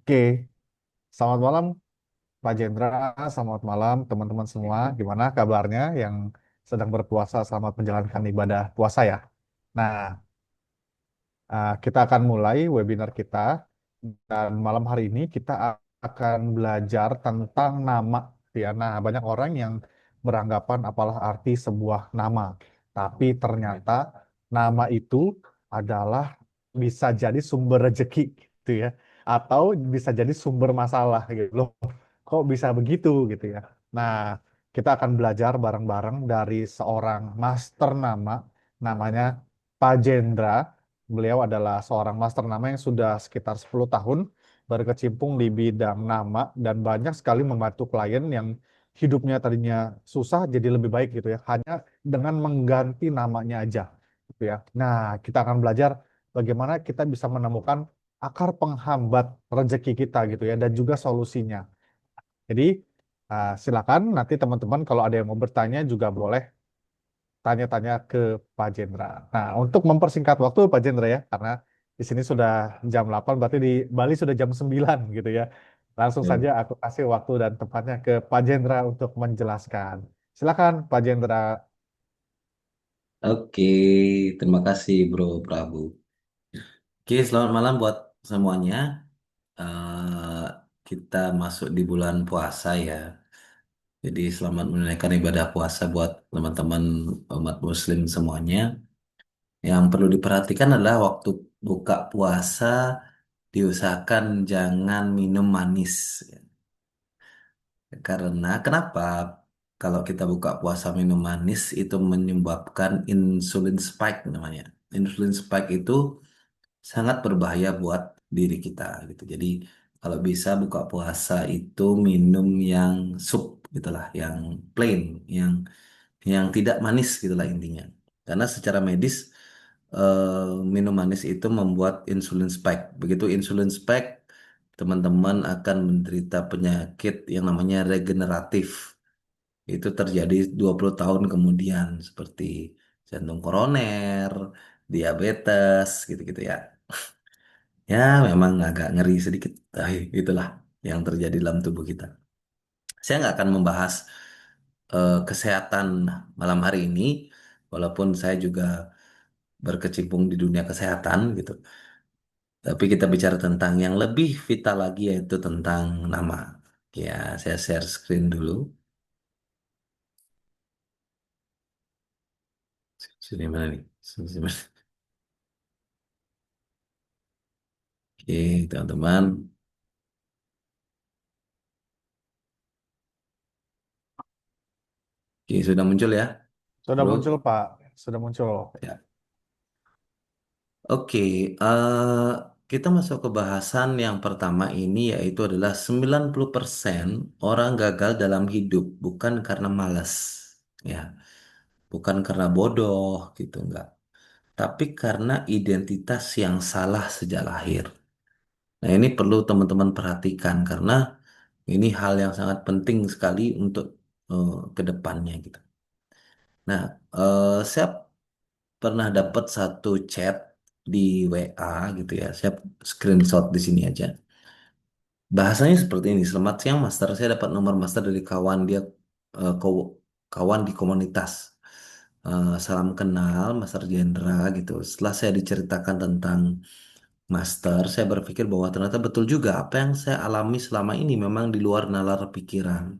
Oke, selamat malam Pak Jendra, selamat malam teman-teman semua. Gimana kabarnya yang sedang berpuasa? Selamat menjalankan ibadah puasa ya. Nah, kita akan mulai webinar kita dan malam hari ini kita akan belajar tentang nama. Ya, nah, banyak orang yang beranggapan apalah arti sebuah nama, tapi ternyata nama itu adalah bisa jadi sumber rezeki, gitu ya, atau bisa jadi sumber masalah gitu loh. Kok bisa begitu gitu ya? Nah, kita akan belajar bareng-bareng dari seorang master nama, namanya Pak Jendra. Beliau adalah seorang master nama yang sudah sekitar 10 tahun berkecimpung di bidang nama dan banyak sekali membantu klien yang hidupnya tadinya susah jadi lebih baik gitu ya, hanya dengan mengganti namanya aja gitu ya. Nah, kita akan belajar bagaimana kita bisa menemukan akar penghambat rezeki kita gitu ya dan juga solusinya. Jadi silakan nanti teman-teman kalau ada yang mau bertanya juga boleh tanya-tanya ke Pak Jendra. Nah, untuk mempersingkat waktu Pak Jendra ya, karena di sini sudah jam 8, berarti di Bali sudah jam 9 gitu ya. Langsung saja Ya. aku kasih waktu dan tempatnya ke Pak Jendra untuk menjelaskan. Silakan Pak Jendra. Oke, terima kasih Bro Prabu. Oke, selamat malam buat semuanya. Eh, kita masuk di bulan puasa ya. Jadi selamat menunaikan ibadah puasa buat teman-teman umat Muslim semuanya. Yang perlu diperhatikan adalah waktu buka puasa diusahakan jangan minum manis. Karena kenapa? Kalau kita buka puasa minum manis itu menyebabkan insulin spike namanya. Insulin spike itu sangat berbahaya buat diri kita gitu. Jadi kalau bisa buka puasa itu minum yang sup gitulah, yang plain, yang tidak manis gitulah intinya. Karena secara medis minum manis itu membuat insulin spike. Begitu insulin spike, teman-teman akan menderita penyakit yang namanya regeneratif. Itu terjadi 20 tahun kemudian seperti jantung koroner, diabetes gitu-gitu ya. Ya, memang agak ngeri sedikit. Tapi itulah yang terjadi dalam tubuh kita. Saya nggak akan membahas kesehatan malam hari ini, walaupun saya juga berkecimpung di dunia kesehatan gitu. Tapi kita bicara tentang yang lebih vital lagi yaitu tentang nama. Ya, saya share screen dulu. Sini mana nih? Sini mana? Oke, teman-teman. Oke, sudah muncul ya, Sudah bro? muncul Pak, sudah muncul. Ya. Oke, kita masuk ke bahasan yang pertama ini yaitu adalah 90% orang gagal dalam hidup bukan karena malas, ya, bukan karena bodoh gitu enggak, tapi karena identitas yang salah sejak lahir. Nah, ini perlu teman-teman perhatikan karena ini hal yang sangat penting sekali untuk ke depannya gitu. Nah, saya pernah dapat satu chat di WA gitu ya. Saya screenshot di sini aja. Bahasanya seperti ini. Selamat siang, Master. Saya dapat nomor Master dari kawan dia, kawan di komunitas. Salam kenal, Master Jendra gitu. Setelah saya diceritakan tentang Master, saya berpikir bahwa ternyata betul juga apa yang saya alami selama ini memang di luar nalar pikiran.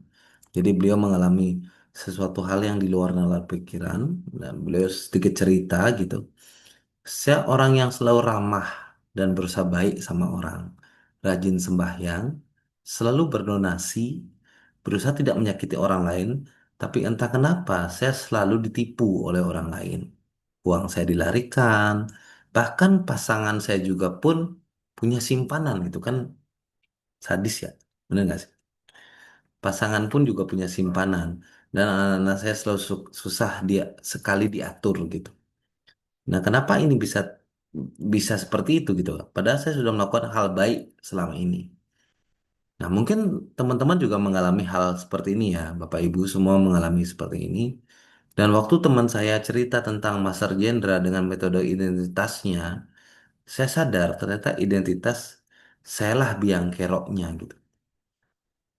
Jadi beliau mengalami sesuatu hal yang di luar nalar pikiran, dan beliau sedikit cerita gitu. Saya orang yang selalu ramah dan berusaha baik sama orang, rajin sembahyang, selalu berdonasi, berusaha tidak menyakiti orang lain, tapi entah kenapa saya selalu ditipu oleh orang lain. Uang saya dilarikan, bahkan pasangan saya juga pun punya simpanan gitu kan, sadis ya, bener nggak sih? Pasangan pun juga punya simpanan, dan anak-anak saya selalu susah dia sekali diatur gitu. Nah, kenapa ini bisa bisa seperti itu gitu? Padahal saya sudah melakukan hal baik selama ini. Nah, mungkin teman-teman juga mengalami hal seperti ini ya, Bapak Ibu semua mengalami seperti ini. Dan waktu teman saya cerita tentang Master Jendra dengan metode identitasnya, saya sadar ternyata identitas Sayalah biang keroknya gitu.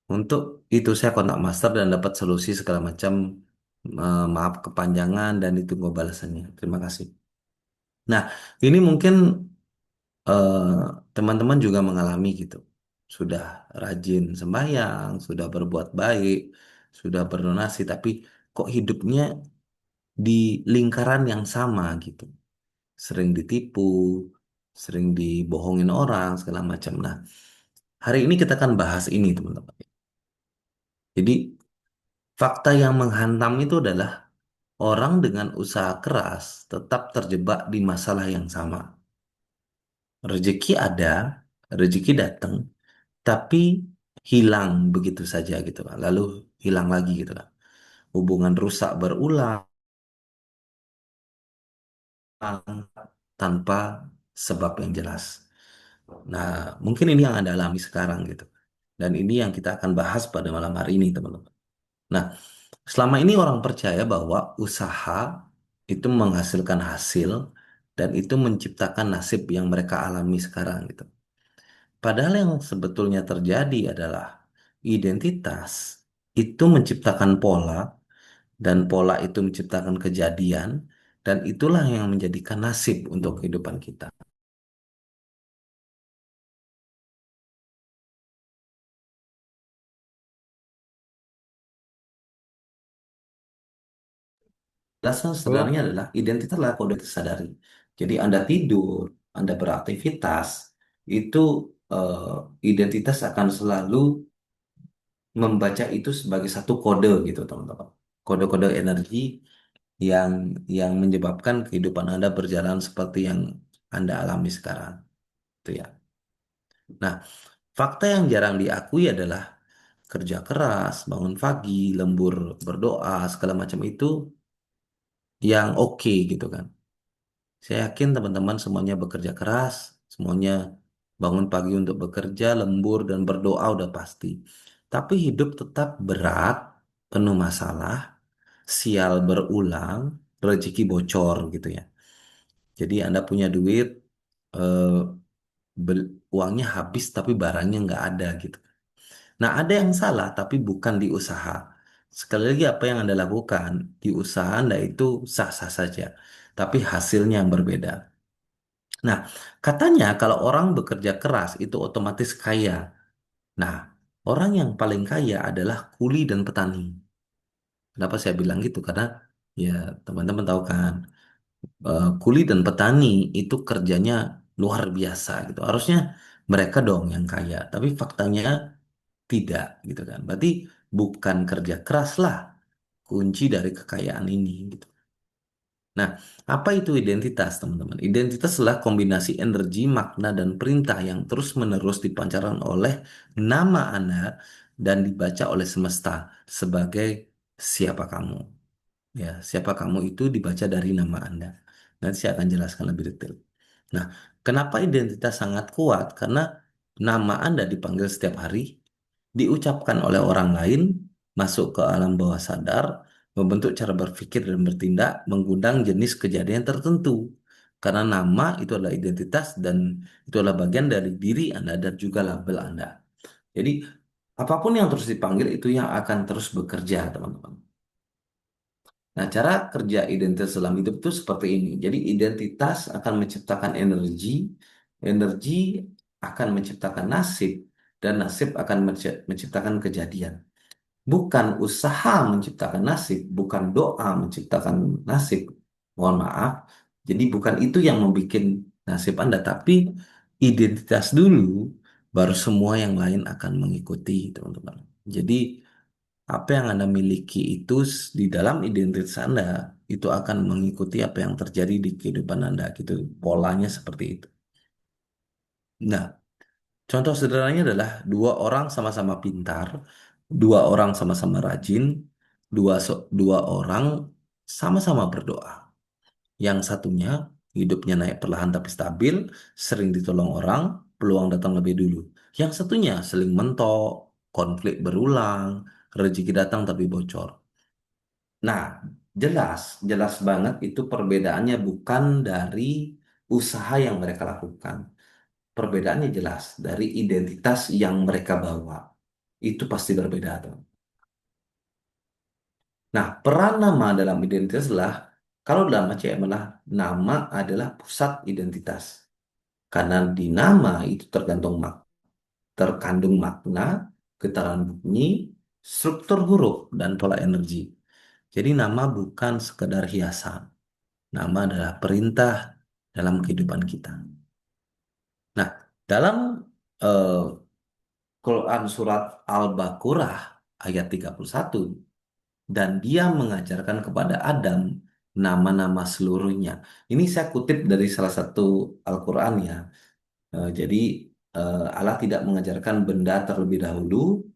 Untuk itu saya kontak master dan dapat solusi segala macam. Maaf kepanjangan dan ditunggu balasannya. Terima kasih. Nah, ini mungkin eh, teman-teman juga mengalami gitu. Sudah rajin sembahyang, sudah berbuat baik, sudah berdonasi, tapi kok hidupnya di lingkaran yang sama gitu. Sering ditipu, sering dibohongin orang, segala macam. Nah, hari ini kita akan bahas ini, teman-teman. Jadi, fakta yang menghantam itu adalah orang dengan usaha keras tetap terjebak di masalah yang sama. Rezeki ada, rezeki datang, tapi hilang begitu saja gitu kan. Lalu hilang lagi gitu kan. Hubungan rusak berulang tanpa sebab yang jelas. Nah, mungkin ini yang Anda alami sekarang gitu. Dan ini yang kita akan bahas pada malam hari ini, teman-teman. Nah, selama ini orang percaya bahwa usaha itu menghasilkan hasil dan itu menciptakan nasib yang mereka alami sekarang gitu. Padahal yang sebetulnya terjadi adalah identitas itu menciptakan pola dan pola itu menciptakan kejadian dan itulah yang menjadikan nasib untuk kehidupan kita. Alasan Betul. sebenarnya adalah identitas adalah kode disadari. Jadi Anda tidur, Anda beraktivitas, itu eh, identitas akan selalu membaca itu sebagai satu kode gitu teman-teman. Kode-kode energi yang menyebabkan kehidupan Anda berjalan seperti yang Anda alami sekarang. Itu ya. Nah, fakta yang jarang diakui adalah kerja keras, bangun pagi, lembur berdoa, segala macam itu yang oke gitu kan. Saya yakin teman-teman semuanya bekerja keras, semuanya bangun pagi untuk bekerja, lembur, dan berdoa udah pasti. Tapi hidup tetap berat, penuh masalah, sial berulang, rezeki bocor gitu ya. Jadi Anda punya duit, eh, uangnya habis tapi barangnya nggak ada gitu. Nah, ada yang salah tapi bukan di usaha. Sekali lagi apa yang Anda lakukan di usaha Anda itu sah-sah saja, tapi hasilnya yang berbeda. Nah, katanya kalau orang bekerja keras itu otomatis kaya. Nah, orang yang paling kaya adalah kuli dan petani. Kenapa saya bilang gitu? Karena ya teman-teman tahu kan, kuli dan petani itu kerjanya luar biasa gitu. Harusnya mereka dong yang kaya, tapi faktanya tidak gitu kan. Berarti bukan kerja keras lah kunci dari kekayaan ini gitu. Nah, apa itu identitas, teman-teman? Identitas adalah kombinasi energi, makna, dan perintah yang terus-menerus dipancarkan oleh nama Anda dan dibaca oleh semesta sebagai siapa kamu. Ya, siapa kamu itu dibaca dari nama Anda. Nanti saya akan jelaskan lebih detail. Nah, kenapa identitas sangat kuat? Karena nama Anda dipanggil setiap hari, diucapkan oleh orang lain, masuk ke alam bawah sadar, membentuk cara berpikir dan bertindak, mengundang jenis kejadian tertentu. Karena nama itu adalah identitas dan itu adalah bagian dari diri Anda dan juga label Anda. Jadi, apapun yang terus dipanggil itu yang akan terus bekerja, teman-teman. Nah, cara kerja identitas dalam hidup itu seperti ini. Jadi, identitas akan menciptakan energi, energi akan menciptakan nasib, dan nasib akan menciptakan kejadian. Bukan usaha menciptakan nasib, bukan doa menciptakan nasib. Mohon maaf. Jadi, bukan itu yang membuat nasib Anda, tapi identitas dulu, baru semua yang lain akan mengikuti, teman-teman. Jadi, apa yang Anda miliki itu di dalam identitas Anda itu akan mengikuti apa yang terjadi di kehidupan Anda gitu. Polanya seperti itu. Nah, contoh sederhananya adalah dua orang sama-sama pintar, dua orang sama-sama rajin, dua orang sama-sama berdoa. Yang satunya hidupnya naik perlahan tapi stabil, sering ditolong orang, peluang datang lebih dulu. Yang satunya seling mentok, konflik berulang, rezeki datang tapi bocor. Nah, jelas, jelas banget itu perbedaannya bukan dari usaha yang mereka lakukan, perbedaannya jelas dari identitas yang mereka bawa. Itu pasti berbeda tuh. Nah, peran nama dalam identitas adalah, kalau dalam HCM adalah nama adalah pusat identitas. Karena di nama itu terkandung makna, getaran bunyi, struktur huruf, dan pola energi. Jadi nama bukan sekedar hiasan. Nama adalah perintah dalam kehidupan kita. Nah, dalam eh, Quran surat Al-Baqarah ayat 31, dan dia mengajarkan kepada Adam nama-nama seluruhnya. Ini saya kutip dari salah satu Al-Quran ya. Jadi Allah tidak mengajarkan benda terlebih dahulu,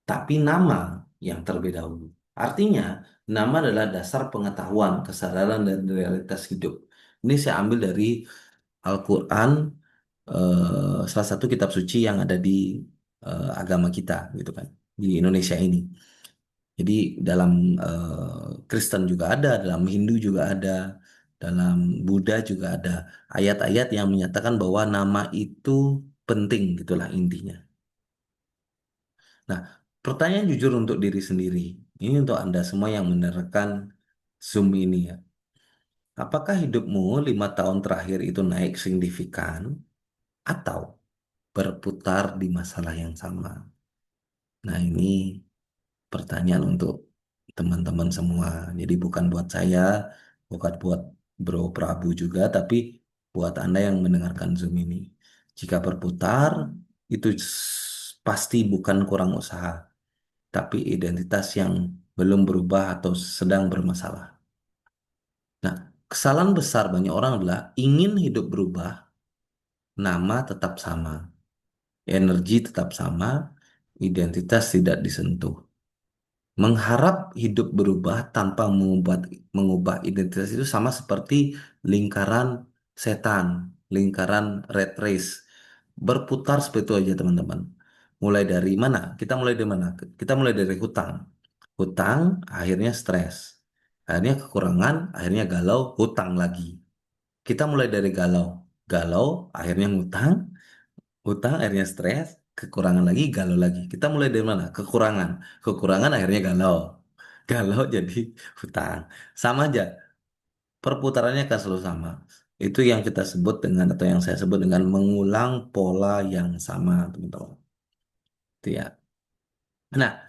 tapi nama yang terlebih dahulu. Artinya, nama adalah dasar pengetahuan, kesadaran, dan realitas hidup. Ini saya ambil dari Al-Quran, salah satu kitab suci yang ada di agama kita, gitu kan, di Indonesia ini. Jadi dalam Kristen juga ada, dalam Hindu juga ada, dalam Buddha juga ada ayat-ayat yang menyatakan bahwa nama itu penting, gitulah intinya. Nah, pertanyaan jujur untuk diri sendiri. Ini untuk Anda semua yang menerangkan Zoom ini ya. Apakah hidupmu 5 tahun terakhir itu naik signifikan atau berputar di masalah yang sama? Nah, ini pertanyaan untuk teman-teman semua. Jadi bukan buat saya, bukan buat Bro Prabu juga, tapi buat Anda yang mendengarkan Zoom ini. Jika berputar, itu pasti bukan kurang usaha, tapi identitas yang belum berubah atau sedang bermasalah. Nah, kesalahan besar banyak orang adalah ingin hidup berubah, nama tetap sama, energi tetap sama, identitas tidak disentuh. Mengharap hidup berubah tanpa mengubah identitas itu sama seperti lingkaran setan, lingkaran red race. Berputar seperti itu aja teman-teman. Mulai dari mana? Kita mulai dari mana? Kita mulai dari hutang. Hutang akhirnya stres. Akhirnya kekurangan, akhirnya galau, hutang lagi. Kita mulai dari galau. Galau, akhirnya ngutang, hutang akhirnya stres, kekurangan lagi, galau lagi. Kita mulai dari mana? Kekurangan. Kekurangan akhirnya galau. Galau jadi hutang. Sama aja, perputarannya akan selalu sama. Itu yang kita sebut dengan, atau yang saya sebut dengan mengulang pola yang sama, teman-teman. Itu ya. Nah,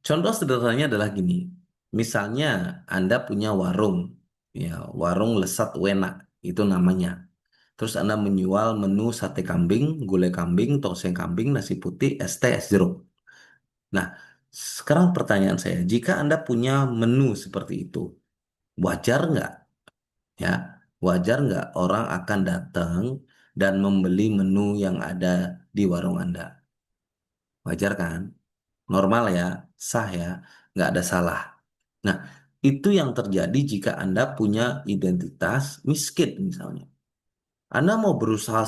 contoh sederhananya adalah gini. Misalnya Anda punya warung, ya, warung Lesat Wena, itu namanya. Terus Anda menjual menu sate kambing, gulai kambing, tongseng kambing, nasi putih, es teh, es jeruk. Nah, sekarang pertanyaan saya, jika Anda punya menu seperti itu, wajar nggak, ya? Wajar nggak orang akan datang dan membeli menu yang ada di warung Anda? Wajar kan? Normal ya, sah ya, nggak ada salah. Nah, itu yang terjadi jika Anda punya identitas miskin misalnya. Anda mau berusaha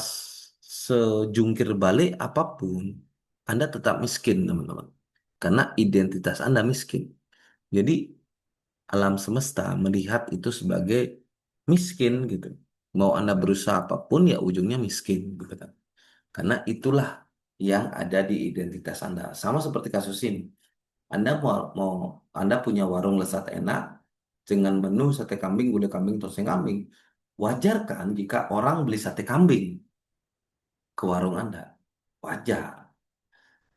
sejungkir balik apapun, Anda tetap miskin, teman-teman. Karena identitas Anda miskin. Jadi, alam semesta melihat itu sebagai miskin gitu. Mau Anda berusaha apapun, ya ujungnya miskin gitu kan. Karena itulah yang ada di identitas Anda. Sama seperti kasus ini. Anda Anda punya warung lezat enak dengan menu sate kambing, gulai kambing, tongseng kambing. Wajar kan jika orang beli sate kambing ke warung Anda? Wajar.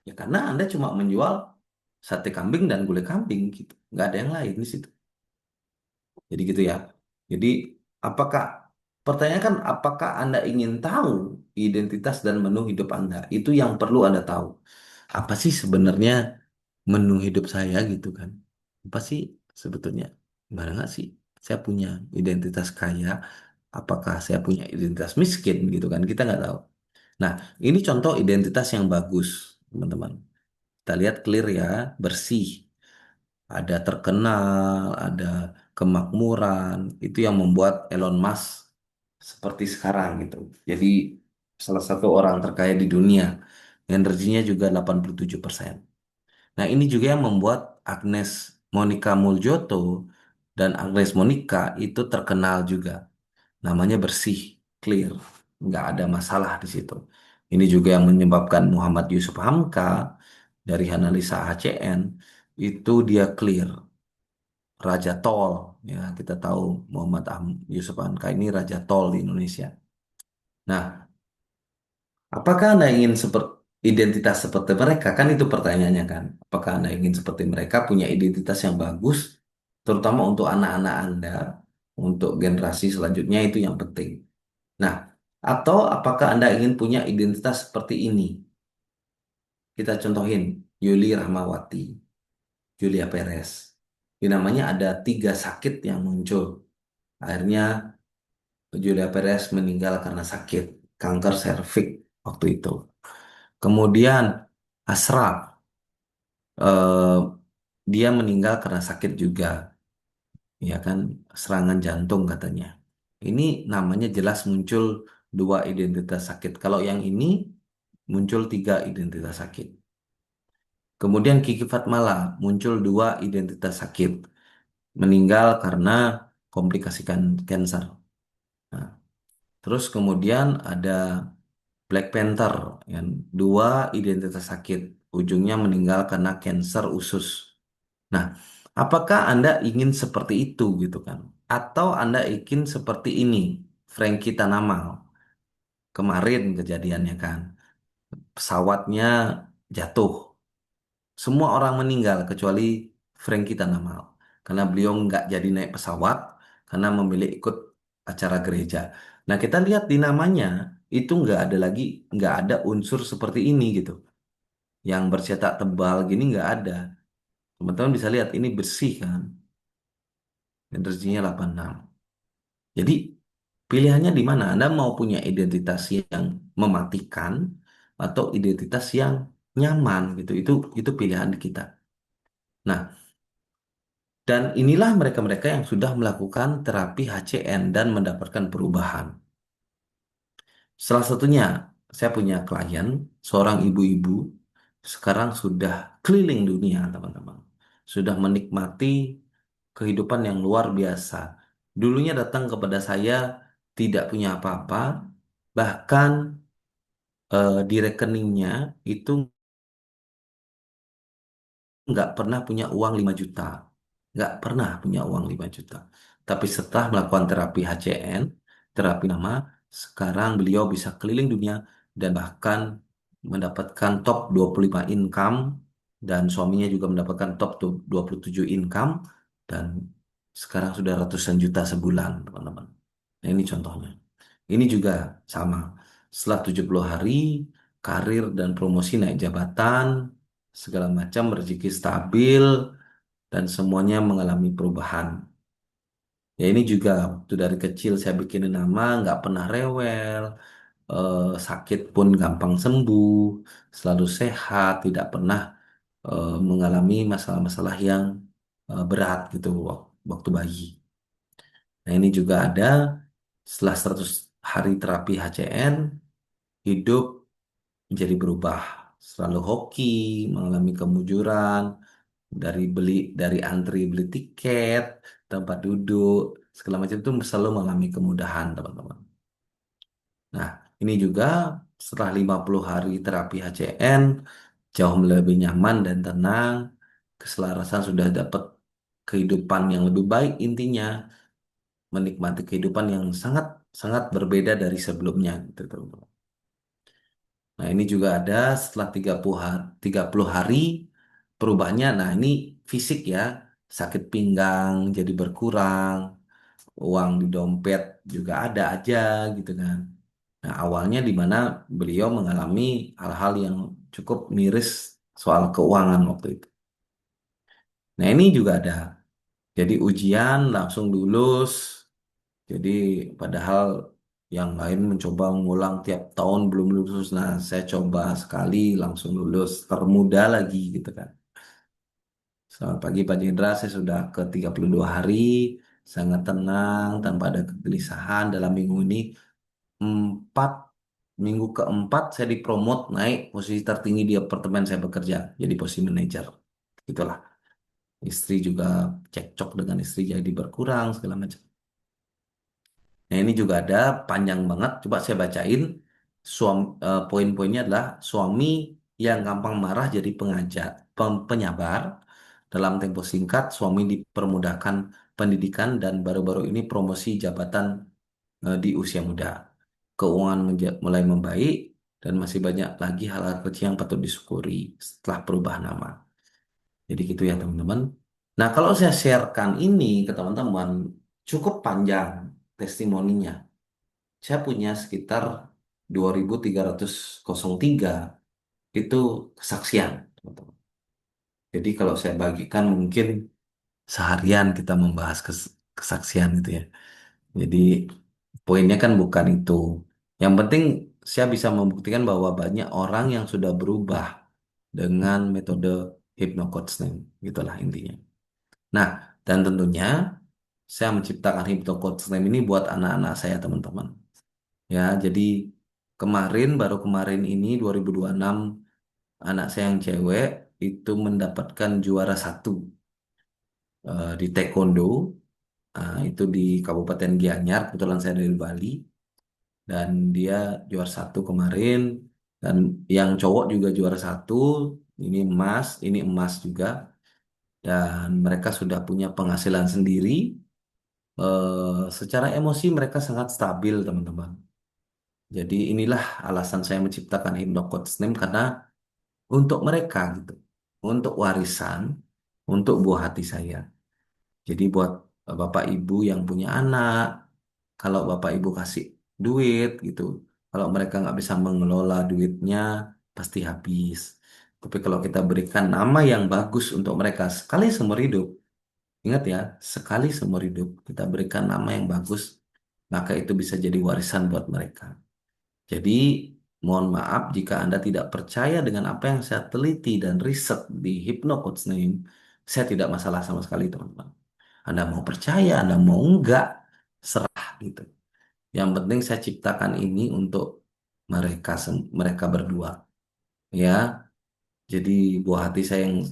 Ya karena Anda cuma menjual sate kambing dan gulai kambing gitu. Nggak ada yang lain di situ. Jadi gitu ya. Jadi apakah pertanyaan kan, apakah Anda ingin tahu identitas dan menu hidup Anda? Itu yang perlu Anda tahu. Apa sih sebenarnya menu hidup saya gitu kan? Apa sih sebetulnya? Gimana nggak sih? Saya punya identitas kaya, apakah saya punya identitas miskin gitu kan? Kita nggak tahu. Nah, ini contoh identitas yang bagus, teman-teman. Kita lihat clear ya, bersih, ada terkenal, ada kemakmuran. Itu yang membuat Elon Musk seperti sekarang gitu. Jadi salah satu orang terkaya di dunia. Energinya juga 87%. Nah, ini juga yang membuat Agnes Monica Muljoto dan Agnes Monica itu terkenal juga. Namanya bersih, clear, nggak ada masalah di situ. Ini juga yang menyebabkan Muhammad Yusuf Hamka dari analisa HCN itu dia clear Raja Tol. Ya, kita tahu Yusuf Hamka ini Raja Tol di Indonesia. Nah, apakah Anda ingin seperti identitas seperti mereka? Kan itu pertanyaannya kan. Apakah Anda ingin seperti mereka punya identitas yang bagus, terutama untuk anak-anak Anda, untuk generasi selanjutnya itu yang penting. Nah, atau apakah Anda ingin punya identitas seperti ini? Kita contohin Yuli Rahmawati, Julia Perez. Di namanya ada tiga sakit yang muncul. Akhirnya Julia Perez meninggal karena sakit kanker serviks waktu itu. Kemudian Ashraf, eh, dia meninggal karena sakit juga, ya kan, serangan jantung katanya. Ini namanya jelas muncul dua identitas sakit. Kalau yang ini muncul tiga identitas sakit. Kemudian Kiki Fatmala muncul dua identitas sakit, meninggal karena komplikasi kanker. Nah, terus kemudian ada Black Panther yang dua identitas sakit, ujungnya meninggal karena kanker usus. Nah, apakah Anda ingin seperti itu gitu kan? Atau Anda ingin seperti ini, Frankie Tanamal. Kemarin kejadiannya kan, pesawatnya jatuh. Semua orang meninggal kecuali Frankie Tanamal. Karena beliau nggak jadi naik pesawat, karena memilih ikut acara gereja. Nah, kita lihat di namanya, itu nggak ada lagi, nggak ada unsur seperti ini gitu. Yang bercetak tebal gini nggak ada. Teman-teman bisa lihat, ini bersih kan, energinya 86. Jadi pilihannya di mana? Anda mau punya identitas yang mematikan atau identitas yang nyaman gitu. Itu pilihan kita. Nah, dan inilah mereka-mereka yang sudah melakukan terapi HCN dan mendapatkan perubahan. Salah satunya, saya punya klien, seorang ibu-ibu, sekarang sudah keliling dunia, teman-teman. Sudah menikmati kehidupan yang luar biasa. Dulunya datang kepada saya tidak punya apa-apa, bahkan di rekeningnya itu nggak pernah punya uang 5 juta. Nggak pernah punya uang 5 juta. Tapi setelah melakukan terapi HCN, terapi nama, sekarang beliau bisa keliling dunia dan bahkan mendapatkan top 25 income dan suaminya juga mendapatkan top 27 income dan sekarang sudah ratusan juta sebulan, teman-teman. Nah, ini contohnya. Ini juga sama. Setelah 70 hari, karir dan promosi naik jabatan, segala macam rezeki stabil, dan semuanya mengalami perubahan. Ya ini juga waktu dari kecil saya bikinin nama, nggak pernah rewel, sakit pun gampang sembuh, selalu sehat, tidak pernah mengalami masalah-masalah yang berat gitu waktu bayi. Nah ini juga ada setelah 100 hari terapi HCN, hidup menjadi berubah. Selalu hoki, mengalami kemujuran, dari antri beli tiket, tempat duduk, segala macam itu selalu mengalami kemudahan, teman-teman. Nah, ini juga setelah 50 hari terapi HCN, jauh lebih nyaman dan tenang, keselarasan sudah dapat kehidupan yang lebih baik intinya, menikmati kehidupan yang sangat sangat berbeda dari sebelumnya gitu, teman-teman. Nah, ini juga ada setelah 30 hari perubahannya. Nah, ini fisik ya. Sakit pinggang jadi berkurang, uang di dompet juga ada aja gitu kan. Nah, awalnya di mana beliau mengalami hal-hal yang cukup miris soal keuangan waktu itu. Nah, ini juga ada. Jadi ujian langsung lulus. Jadi padahal yang lain mencoba mengulang tiap tahun belum lulus. Nah, saya coba sekali langsung lulus, termuda lagi gitu kan. Selamat pagi Pak Jenderal, saya sudah ke 32 hari, sangat tenang, tanpa ada kegelisahan dalam minggu ini. Empat, minggu keempat saya dipromot naik posisi tertinggi di apartemen saya bekerja, jadi posisi manajer. Itulah. Istri juga cekcok dengan istri jadi berkurang, segala macam. Nah ini juga ada panjang banget, coba saya bacain. Poin-poinnya adalah suami yang gampang marah jadi penyabar. Dalam tempo singkat, suami dipermudahkan pendidikan dan baru-baru ini promosi jabatan di usia muda. Keuangan mulai membaik dan masih banyak lagi hal-hal kecil yang patut disyukuri setelah perubahan nama. Jadi gitu ya teman-teman. Nah, kalau saya sharekan ini ke teman-teman, cukup panjang testimoninya. Saya punya sekitar 2303 itu kesaksian, teman-teman. Jadi kalau saya bagikan mungkin seharian kita membahas kesaksian gitu ya. Jadi poinnya kan bukan itu. Yang penting saya bisa membuktikan bahwa banyak orang yang sudah berubah dengan metode hypnocoaching, gitulah intinya. Nah, dan tentunya saya menciptakan hypnocoaching ini buat anak-anak saya, teman-teman. Ya, jadi baru kemarin ini 2026 anak saya yang cewek itu mendapatkan juara satu di taekwondo. Itu di Kabupaten Gianyar, kebetulan saya dari Bali, dan dia juara satu kemarin, dan yang cowok juga juara satu, ini emas juga, dan mereka sudah punya penghasilan sendiri. Secara emosi mereka sangat stabil, teman-teman. Jadi inilah alasan saya menciptakan Hypnocoach Name karena untuk mereka gitu, untuk warisan, untuk buah hati saya. Jadi buat bapak ibu yang punya anak, kalau bapak ibu kasih duit gitu, kalau mereka nggak bisa mengelola duitnya, pasti habis. Tapi kalau kita berikan nama yang bagus untuk mereka sekali seumur hidup, ingat ya, sekali seumur hidup kita berikan nama yang bagus, maka itu bisa jadi warisan buat mereka. Jadi, mohon maaf jika Anda tidak percaya dengan apa yang saya teliti dan riset di Hypnocoach Name, saya tidak masalah sama sekali, teman-teman. Anda mau percaya, Anda mau enggak, serah gitu. Yang penting saya ciptakan ini untuk mereka berdua. Ya, jadi buah hati saya yang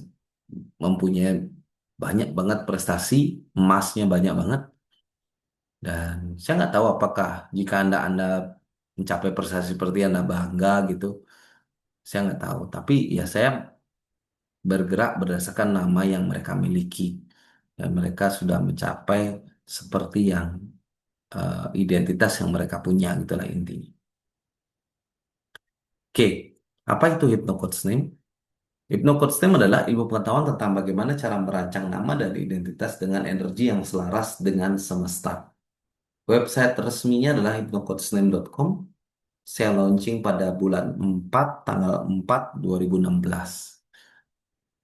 mempunyai banyak banget prestasi, emasnya banyak banget. Dan saya nggak tahu apakah jika Anda mencapai prestasi seperti Anda bangga gitu. Saya nggak tahu, tapi ya saya bergerak berdasarkan nama yang mereka miliki dan mereka sudah mencapai seperti yang identitas yang mereka punya gitulah intinya. Oke, apa itu hypnocoach name? Hypnocoach name adalah ilmu pengetahuan tentang bagaimana cara merancang nama dan identitas dengan energi yang selaras dengan semesta. Website resminya adalah hypnocoachname.com. Saya launching pada bulan 4 tanggal 4 2016.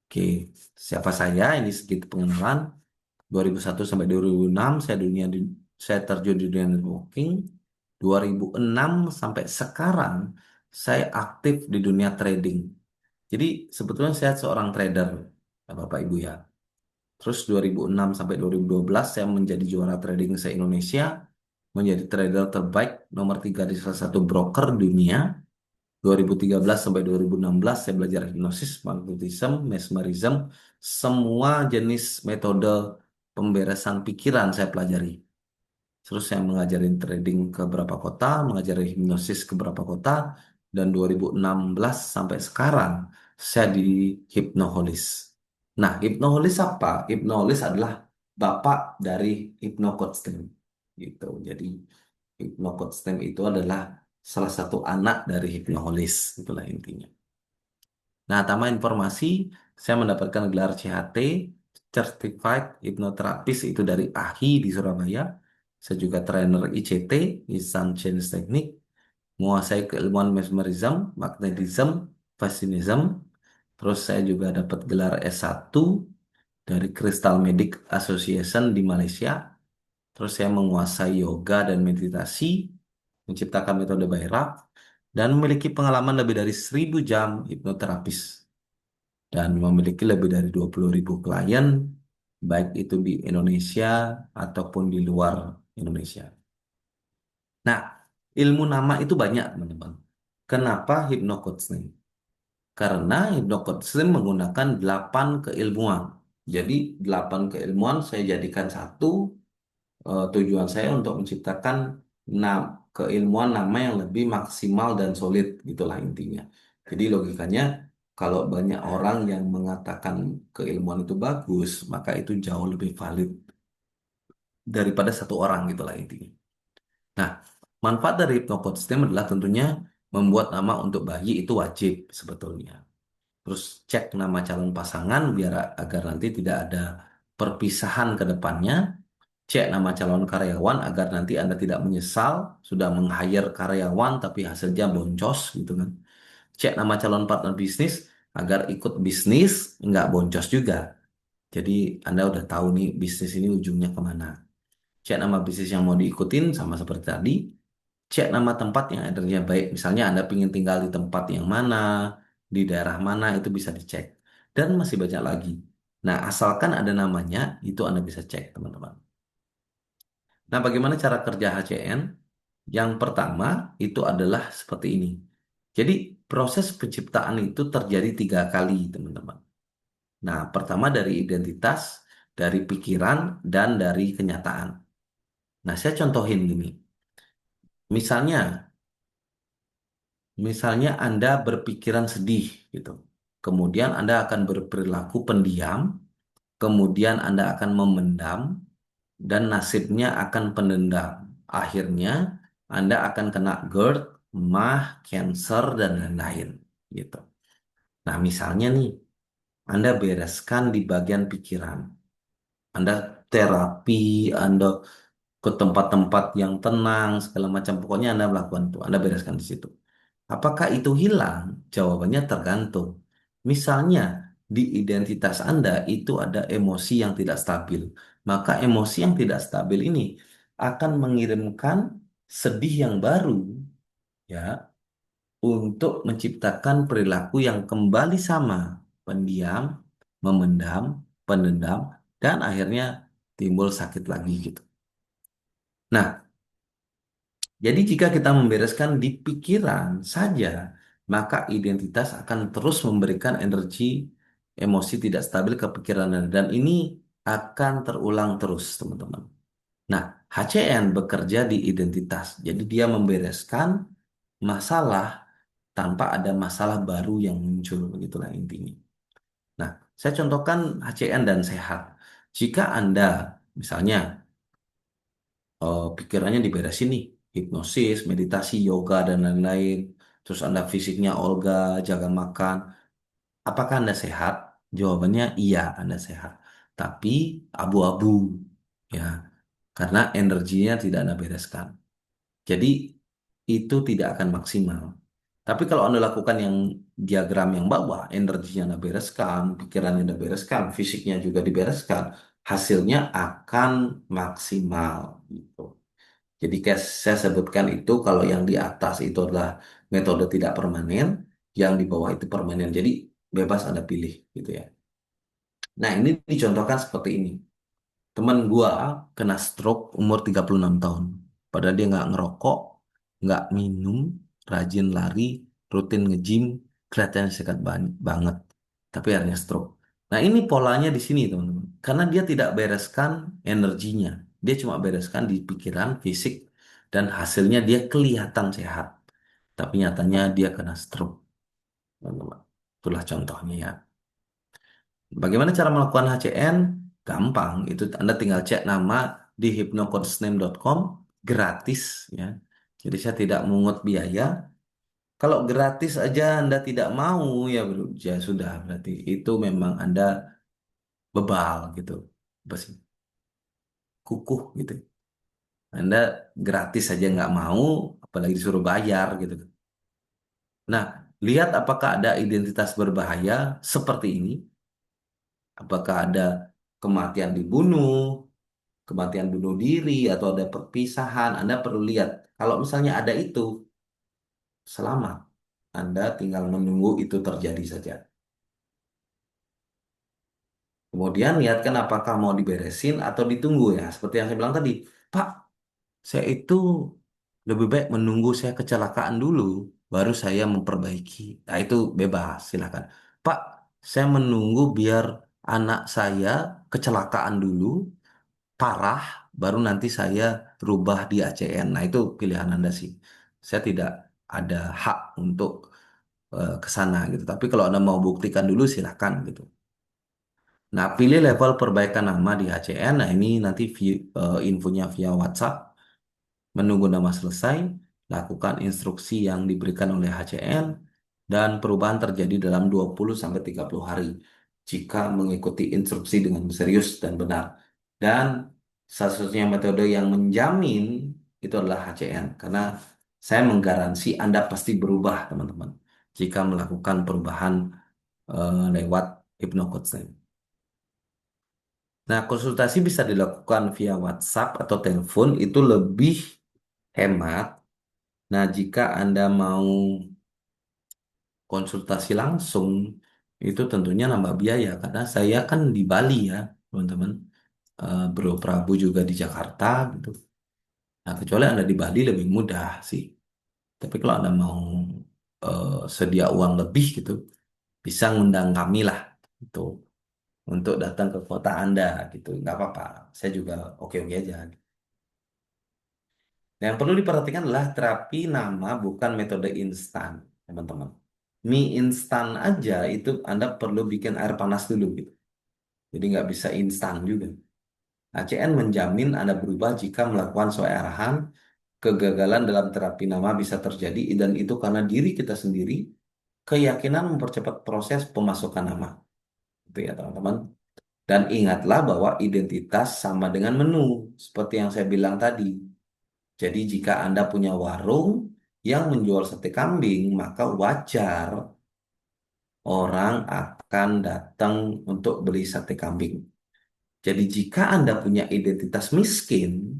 Oke, siapa saya? Ini sedikit pengenalan. 2001 sampai 2006 saya terjun di dunia networking. 2006 sampai sekarang saya aktif di dunia trading. Jadi sebetulnya saya seorang trader, ya Bapak Ibu ya. Terus 2006 sampai 2012 saya menjadi juara trading se-Indonesia, menjadi trader terbaik nomor 3 di salah satu broker dunia. 2013 sampai 2016 saya belajar hipnosis, magnetism, mesmerism, semua jenis metode pemberesan pikiran saya pelajari. Terus saya mengajarin trading ke beberapa kota, mengajari hipnosis ke beberapa kota, dan 2016 sampai sekarang saya di Hipnoholis. Nah, Hipnoholis apa? Hipnoholis adalah bapak dari Hypnocoach gitu. Jadi Hypnocoach itu adalah salah satu anak dari Hipnoholis, itulah intinya. Nah, tambah informasi, saya mendapatkan gelar CHT, Certified Hypnotherapist itu dari AHI di Surabaya. Saya juga trainer ICT, Instant Change Technique, menguasai keilmuan mesmerism, magnetism, fascinism. Terus saya juga dapat gelar S1 dari Crystal Medic Association di Malaysia. Terus saya menguasai yoga dan meditasi, menciptakan metode Bhairava, dan memiliki pengalaman lebih dari 1000 jam hipnoterapis dan memiliki lebih dari 20.000 klien, baik itu di Indonesia ataupun di luar Indonesia. Nah, ilmu nama itu banyak, teman-teman. Kenapa hypnocoaching? Karena hypnocoaching menggunakan 8 keilmuan. Jadi, 8 keilmuan saya jadikan satu tujuan saya untuk menciptakan keilmuan nama yang lebih maksimal dan solid, gitulah intinya. Jadi logikanya, kalau banyak orang yang mengatakan keilmuan itu bagus, maka itu jauh lebih valid daripada satu orang, gitulah intinya. Nah, manfaat dari hypnocode system adalah tentunya membuat nama untuk bayi itu wajib sebetulnya. Terus cek nama calon pasangan biar agar nanti tidak ada perpisahan ke depannya. Cek nama calon karyawan agar nanti Anda tidak menyesal sudah meng-hire karyawan tapi hasilnya boncos gitu kan. Cek nama calon partner bisnis agar ikut bisnis nggak boncos juga. Jadi Anda udah tahu nih bisnis ini ujungnya kemana. Cek nama bisnis yang mau diikutin sama seperti tadi. Cek nama tempat yang energinya baik. Misalnya Anda ingin tinggal di tempat yang mana, di daerah mana, itu bisa dicek. Dan masih banyak lagi. Nah, asalkan ada namanya, itu Anda bisa cek, teman-teman. Nah, bagaimana cara kerja HCN? Yang pertama, itu adalah seperti ini. Jadi, proses penciptaan itu terjadi 3 kali, teman-teman. Nah, pertama dari identitas, dari pikiran, dan dari kenyataan. Nah, saya contohin gini. Misalnya, Misalnya Anda berpikiran sedih gitu. Kemudian Anda akan berperilaku pendiam, kemudian Anda akan memendam dan nasibnya akan pendendam. Akhirnya Anda akan kena GERD, MAH, cancer dan lain-lain gitu. Nah, misalnya nih, Anda bereskan di bagian pikiran. Anda terapi, Anda ke tempat-tempat yang tenang, segala macam. Pokoknya Anda melakukan itu, Anda bereskan di situ. Apakah itu hilang? Jawabannya tergantung. Misalnya, di identitas Anda itu ada emosi yang tidak stabil. Maka emosi yang tidak stabil ini akan mengirimkan sedih yang baru, ya, untuk menciptakan perilaku yang kembali sama, pendiam, memendam, pendendam, dan akhirnya timbul sakit lagi gitu. Nah, jadi jika kita membereskan di pikiran saja, maka identitas akan terus memberikan energi emosi tidak stabil ke pikiran Anda. Dan ini akan terulang terus, teman-teman. Nah, HCN bekerja di identitas. Jadi dia membereskan masalah tanpa ada masalah baru yang muncul. Begitulah intinya. Nah, saya contohkan HCN dan sehat. Jika Anda misalnya pikirannya diberesin nih, hipnosis, meditasi, yoga, dan lain-lain. Terus Anda fisiknya olga, jaga makan. Apakah Anda sehat? Jawabannya iya, Anda sehat. Tapi abu-abu, ya, karena energinya tidak Anda bereskan. Jadi itu tidak akan maksimal. Tapi kalau Anda lakukan yang diagram yang bawah, energinya Anda bereskan, pikirannya Anda bereskan, fisiknya juga dibereskan, hasilnya akan maksimal gitu. Jadi kayak saya sebutkan itu kalau yang di atas itu adalah metode tidak permanen, yang di bawah itu permanen. Jadi bebas Anda pilih gitu ya. Nah, ini dicontohkan seperti ini. Teman gua kena stroke umur 36 tahun. Padahal dia nggak ngerokok, nggak minum, rajin lari, rutin nge-gym, kelihatannya sehat banget. Tapi akhirnya stroke. Nah, ini polanya di sini, teman-teman. Karena dia tidak bereskan energinya. Dia cuma bereskan di pikiran, fisik, dan hasilnya dia kelihatan sehat. Tapi nyatanya dia kena stroke, teman-teman. Itulah contohnya ya. Bagaimana cara melakukan HCN? Gampang, itu Anda tinggal cek nama di hypnocoachsname.com, gratis ya. Jadi saya tidak mungut biaya. Kalau gratis aja Anda tidak mau ya, ya sudah berarti itu memang Anda bebal gitu. Apa sih? Kukuh gitu. Anda gratis aja nggak mau, apalagi disuruh bayar gitu. Nah, lihat apakah ada identitas berbahaya seperti ini. Apakah ada kematian dibunuh, kematian bunuh diri, atau ada perpisahan, Anda perlu lihat. Kalau misalnya ada itu, selamat. Anda tinggal menunggu itu terjadi saja. Kemudian lihatkan apakah mau diberesin atau ditunggu ya. Seperti yang saya bilang tadi, Pak, saya itu lebih baik menunggu saya kecelakaan dulu, baru saya memperbaiki. Nah, itu bebas, silakan. Pak, saya menunggu biar anak saya kecelakaan dulu, parah, baru nanti saya rubah di ACN. Nah, itu pilihan Anda sih. Saya tidak ada hak untuk ke sana gitu. Tapi kalau Anda mau buktikan dulu silahkan gitu. Nah, pilih level perbaikan nama di ACN. Nah, ini nanti infonya via WhatsApp. Menunggu nama selesai, lakukan instruksi yang diberikan oleh HCN dan perubahan terjadi dalam 20 sampai 30 hari jika mengikuti instruksi dengan serius dan benar. Dan satu-satunya metode yang menjamin itu adalah HCN karena saya menggaransi Anda pasti berubah, teman-teman, jika melakukan perubahan lewat HypnoCoach. Nah, konsultasi bisa dilakukan via WhatsApp atau telepon, itu lebih hemat. Nah, jika Anda mau konsultasi langsung, itu tentunya nambah biaya karena saya kan di Bali ya, teman-teman. Bro Prabu juga di Jakarta gitu. Nah, kecuali Anda di Bali lebih mudah sih. Tapi kalau Anda mau sedia uang lebih gitu, bisa ngundang kami lah gitu untuk datang ke kota Anda gitu. Nggak apa-apa. Saya juga oke-oke aja. Nah, yang perlu diperhatikan adalah terapi nama bukan metode instan, teman-teman. Mie instan aja itu Anda perlu bikin air panas dulu gitu. Jadi nggak bisa instan juga. ACN menjamin Anda berubah jika melakukan sesuai arahan. Kegagalan dalam terapi nama bisa terjadi dan itu karena diri kita sendiri keyakinan mempercepat proses pemasukan nama. Itu ya teman-teman. Dan ingatlah bahwa identitas sama dengan menu, seperti yang saya bilang tadi. Jadi jika Anda punya warung yang menjual sate kambing, maka wajar orang akan datang untuk beli sate kambing. Jadi jika Anda punya identitas miskin,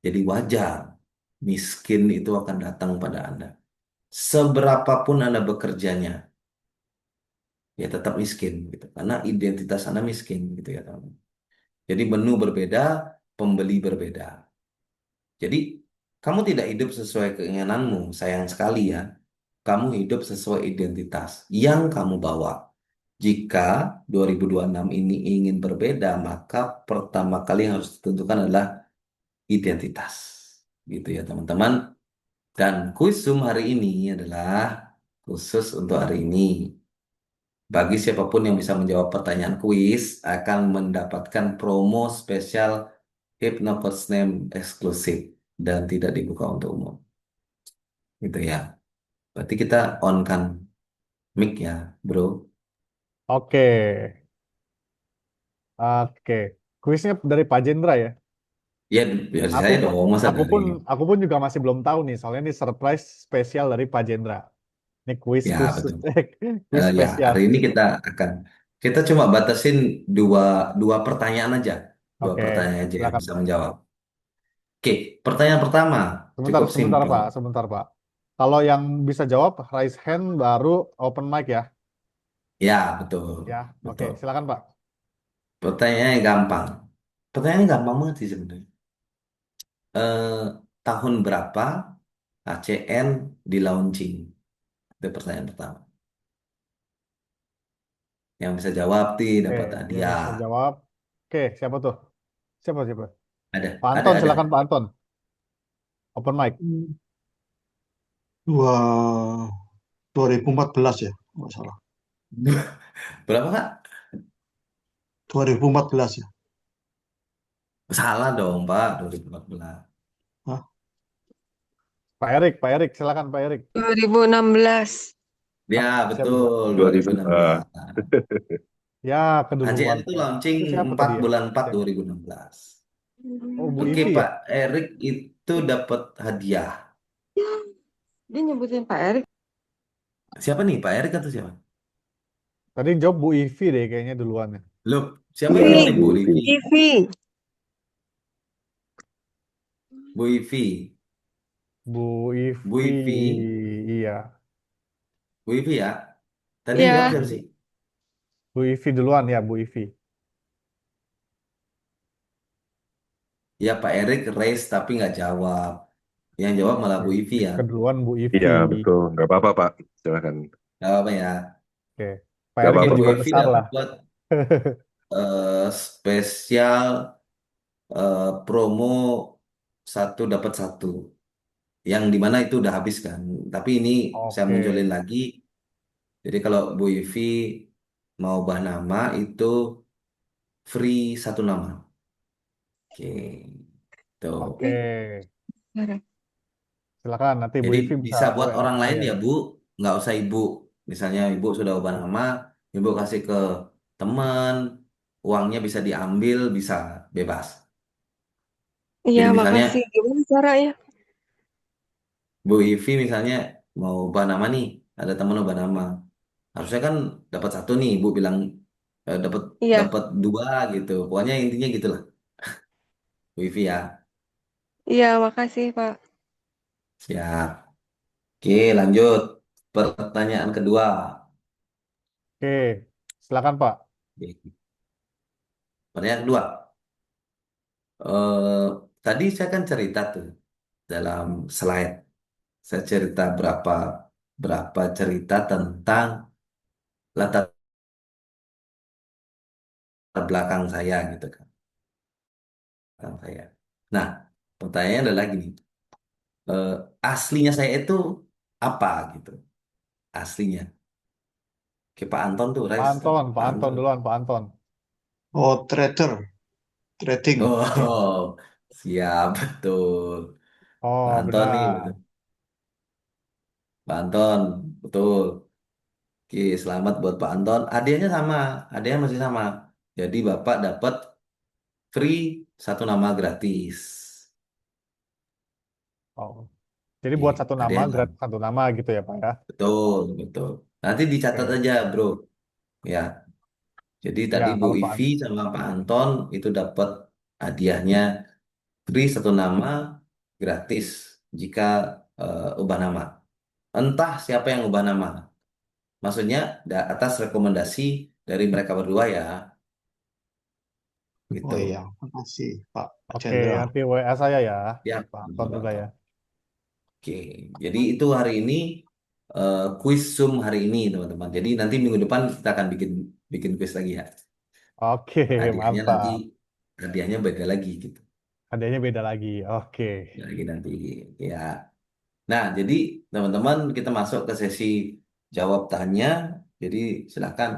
jadi wajar miskin itu akan datang pada Anda. Seberapapun Anda bekerjanya, ya tetap miskin gitu. Karena identitas Anda miskin gitu ya teman. Jadi menu berbeda, pembeli berbeda. Jadi kamu tidak hidup sesuai keinginanmu, sayang sekali ya. Kamu hidup sesuai identitas yang kamu bawa. Jika 2026 ini ingin berbeda, maka pertama kali yang harus ditentukan adalah identitas. Gitu ya teman-teman. Dan kuis Zoom hari ini adalah khusus untuk hari ini. Bagi siapapun yang bisa menjawab pertanyaan kuis akan mendapatkan promo spesial Hypnocoach Name eksklusif dan tidak dibuka untuk umum. Gitu ya. Berarti kita on kan mic ya, bro. Oke, oke. Kuisnya dari Pak Jendra ya. Ya, biar Aku saya pun, dong, masa aku dari... pun, aku pun juga masih belum tahu nih. Soalnya ini surprise spesial dari Pak Jendra. Ini kuis Ya, khusus, betul. kuis Ya, spesial. hari ini akan kita cuma batasin dua dua pertanyaan aja, dua Oke, pertanyaan aja yang silakan bisa Pak. menjawab. Oke, pertanyaan pertama Sebentar, cukup sebentar simpel. Pak, sebentar Pak. Kalau yang bisa jawab raise hand baru open mic ya. Ya, betul, Ya, oke, betul. silakan Pak. Pertanyaannya gampang. Pertanyaannya gampang banget sih sebenarnya. Eh, tahun berapa ACN di launching? Itu pertanyaan pertama. Yang bisa jawab Oke, dapat yang hadiah. bisa jawab. Oke, siapa tuh? Siapa siapa? Ada, Pak ada, Anton, ada. silakan Pak Anton. Open mic. Hmm, Dua 2014 ya, nggak salah. Berapa Kak? 2014 ya. Salah dong Pak, 2014. Hah? Pak Erik, silakan Pak Erik. 2016. Ya, Ah, siapa siapa? betul, 2000 2016. Ya, HCN keduluan itu saya. launching Itu siapa tadi 4 ya? bulan 4 Siapa? 2016. Oh, Bu Oke, Ivi ya? Pak Erik itu dapat hadiah. Ya, dia nyebutin Pak Erik. Siapa nih, Pak Erik atau siapa? Tadi yang jawab Bu Ivi deh kayaknya duluan ya. Loh, siapa yang ya jawab Ih, nih, Bu Bu Ivi. Livi? TV. Bu Ivi. Bu Bu Ivi, Ivi. iya. Bu Ivi ya. Tadi yang jawab Ya, siapa sih? Bu Ivi duluan ya, Bu Ivi. Ya, Pak Erik raise tapi nggak jawab. Yang jawab malah Oke. Bu Ivi ya. Keduluan Bu Iya, Ivi. betul. Nggak apa-apa, Pak. Silakan. Nggak apa ya. Oke. Pak Nggak Erik Oke, apa-apa, Bu berjiwa Pak. Ivi besar lah. dapat spesial promo satu dapat satu, yang dimana itu udah habis kan. Tapi ini saya Oke, munculin lagi. Jadi kalau Bu Ivi mau ubah nama itu free satu nama. Oke, oke. tuh. Sarah. Silakan nanti Bu Jadi Ivi bisa bisa buat WA orang lain saya ya ya. Bu, nggak usah Ibu. Misalnya Ibu sudah ubah nama, Ibu kasih ke teman, uangnya bisa diambil, bisa bebas. Iya, Jadi misalnya makasih. Gimana caranya? Bu Ivi misalnya mau ubah nama nih, ada teman ubah nama. Harusnya kan dapat satu nih, Ibu bilang dapat Iya, dapat dua gitu. Pokoknya intinya gitulah, Bu Ivi ya. iya, makasih, Pak. Siap. Oke, lanjut. Pertanyaan kedua. Oke, silakan Pak. Oke. Pertanyaan kedua. eh Tadi saya kan cerita tuh dalam slide. Saya cerita berapa berapa cerita tentang latar belakang saya gitu kan. Belakang saya. Nah, pertanyaannya adalah gini. eh, Aslinya saya itu apa gitu? Aslinya. Oke, Pak Anton tuh, Res. Pak Pak Anton Anton. duluan, Pak Anton. Oh, trader, trading. Oh, siap, betul. Pak Oh, Anton nih, betul. benar. Pak Anton, betul. Oke, selamat buat Pak Anton. Hadiahnya sama, hadiahnya masih sama. Jadi Bapak dapat free satu nama gratis. Oh, jadi buat Oke, satu nama, hadiahnya sama. gratis satu nama gitu ya Pak ya. Betul, betul. Nanti dicatat Oke. aja, bro. Ya, jadi Ya, tadi Bu kalau Pak Ivi sama Pak Anton itu dapat hadiahnya free satu nama gratis jika ubah nama. Entah siapa yang ubah nama. Maksudnya atas rekomendasi dari mereka berdua ya, Oh gitu. iya, makasih Pak Oke, Chandra. nanti WA saya ya, Ya, Pak Anton Bapak juga ya. Anton. Oke, jadi itu hari ini quiz Zoom hari ini teman-teman. Jadi nanti minggu depan kita akan bikin bikin quiz lagi ya. Oke, Hadiahnya nanti mantap. hadiahnya beda lagi gitu. Hadiahnya beda lagi. Oke. Beda lagi nanti ya. Nah, jadi teman-teman kita masuk ke sesi jawab tanya. Jadi silakan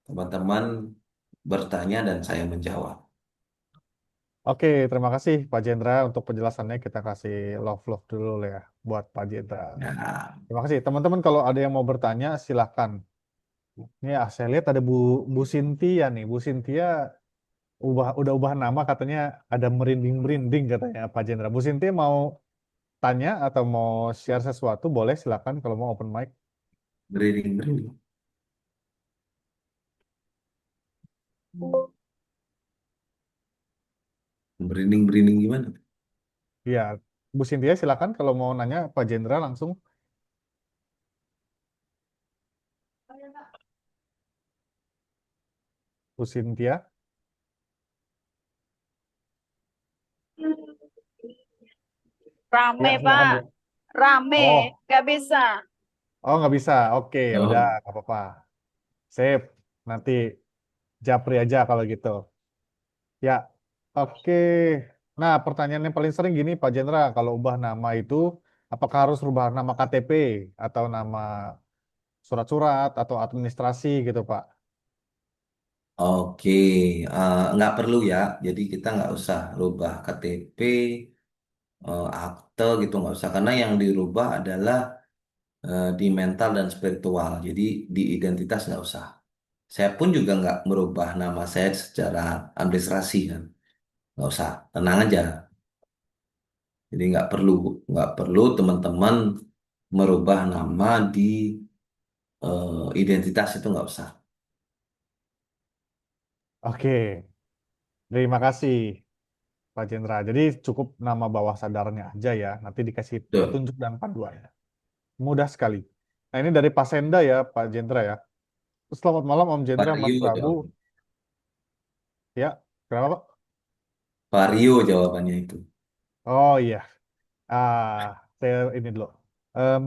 teman-teman bertanya dan saya menjawab. Oke, terima kasih Pak Jendra untuk penjelasannya. Kita kasih love-love dulu ya buat Pak Jendra. Nah, Terima kasih. Teman-teman kalau ada yang mau bertanya silahkan. Ini ya, saya lihat ada Bu Sintia nih. Bu Sintia udah ubah nama katanya ada merinding-merinding katanya Pak Jendra. Bu Sintia mau tanya atau mau share sesuatu boleh silakan kalau mau open mic. beriring beriring. Berinding berinding gimana? Ya, Bu Sintia silakan kalau mau nanya Pak Jendra langsung. Bu Sintia. Rame, Ya, silakan Pak. Bu. Rame. Oh, Nggak bisa. oh nggak bisa. Oke, ya udah Oh, nggak apa-apa. Sip. Nanti japri aja kalau gitu. Ya, oke. Nah, pertanyaan yang paling sering gini, Pak Jendra, kalau ubah nama itu, apakah harus rubah nama KTP atau nama surat-surat atau administrasi gitu, Pak? oke, nggak perlu ya. Jadi kita nggak usah rubah KTP, akte gitu nggak usah. Karena yang dirubah adalah di mental dan spiritual. Jadi di identitas nggak usah. Saya pun juga nggak merubah nama saya secara administrasi kan. Nggak usah, tenang aja. Jadi nggak perlu teman-teman merubah nama di identitas itu nggak usah. Oke, terima kasih, Pak Jendra. Jadi cukup nama bawah sadarnya aja ya, nanti dikasih Betul. petunjuk dan panduannya. Mudah sekali. Nah, ini dari Pak Senda ya, Pak Jendra ya. Selamat malam, Om Jendra, Mas Vario Prabu. jawabannya. Ya, kenapa, Pak? Vario jawabannya itu. Oh iya, ah, saya ini dulu. Em,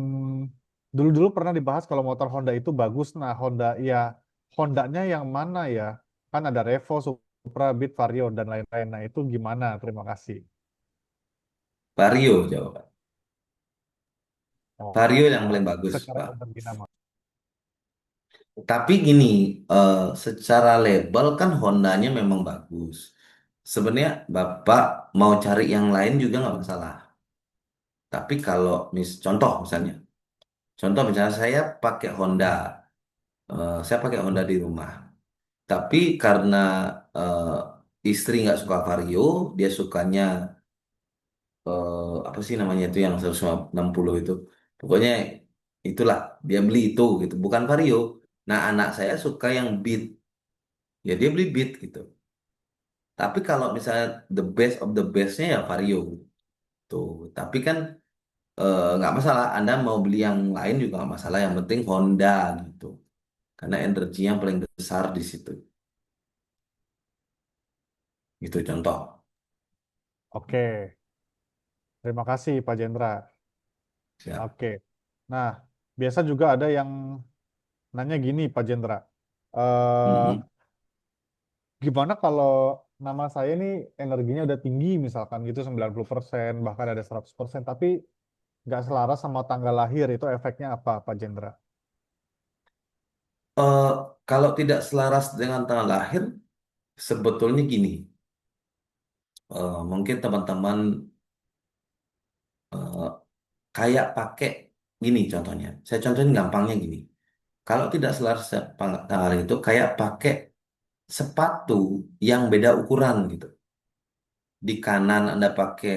dulu-dulu pernah dibahas kalau motor Honda itu bagus. Nah, Honda ya, Hondanya yang mana ya? Kan ada Revo, Supra, Beat, Vario, dan lain-lain. Nah, itu gimana? Terima kasih. Vario jawaban. Oh, Vario yang paling bagus, secara Pak. energi nama. Tapi gini, secara label kan Hondanya memang bagus. Sebenarnya Bapak mau cari yang lain juga nggak masalah. Tapi kalau contoh misalnya saya pakai Honda, saya pakai Honda di rumah. Tapi karena istri nggak suka Vario, dia sukanya apa sih namanya itu yang 160 itu. Pokoknya itulah dia beli itu gitu, bukan Vario. Nah, anak saya suka yang Beat, ya dia beli Beat gitu. Tapi kalau misalnya the best of the bestnya ya Vario tuh. Tapi kan nggak masalah. Anda mau beli yang lain juga nggak masalah. Yang penting Honda gitu. Karena energinya paling besar di situ. Itu contoh. Oke, terima kasih Pak Jendra. Siap. Oke. Nah, biasa juga ada yang nanya gini Pak Jendra. Eh, Mm-mm. Gimana kalau nama saya nih energinya udah tinggi misalkan gitu 90% bahkan ada 100% tapi nggak selaras sama tanggal lahir itu efeknya apa Pak Jendra? Eh, Kalau tidak selaras dengan tanggal lahir, sebetulnya gini. Mungkin teman-teman eh, kayak pakai gini contohnya. Saya contohin gampangnya gini. Kalau tidak selaras tanggal itu kayak pakai sepatu yang beda ukuran gitu. Di kanan Anda pakai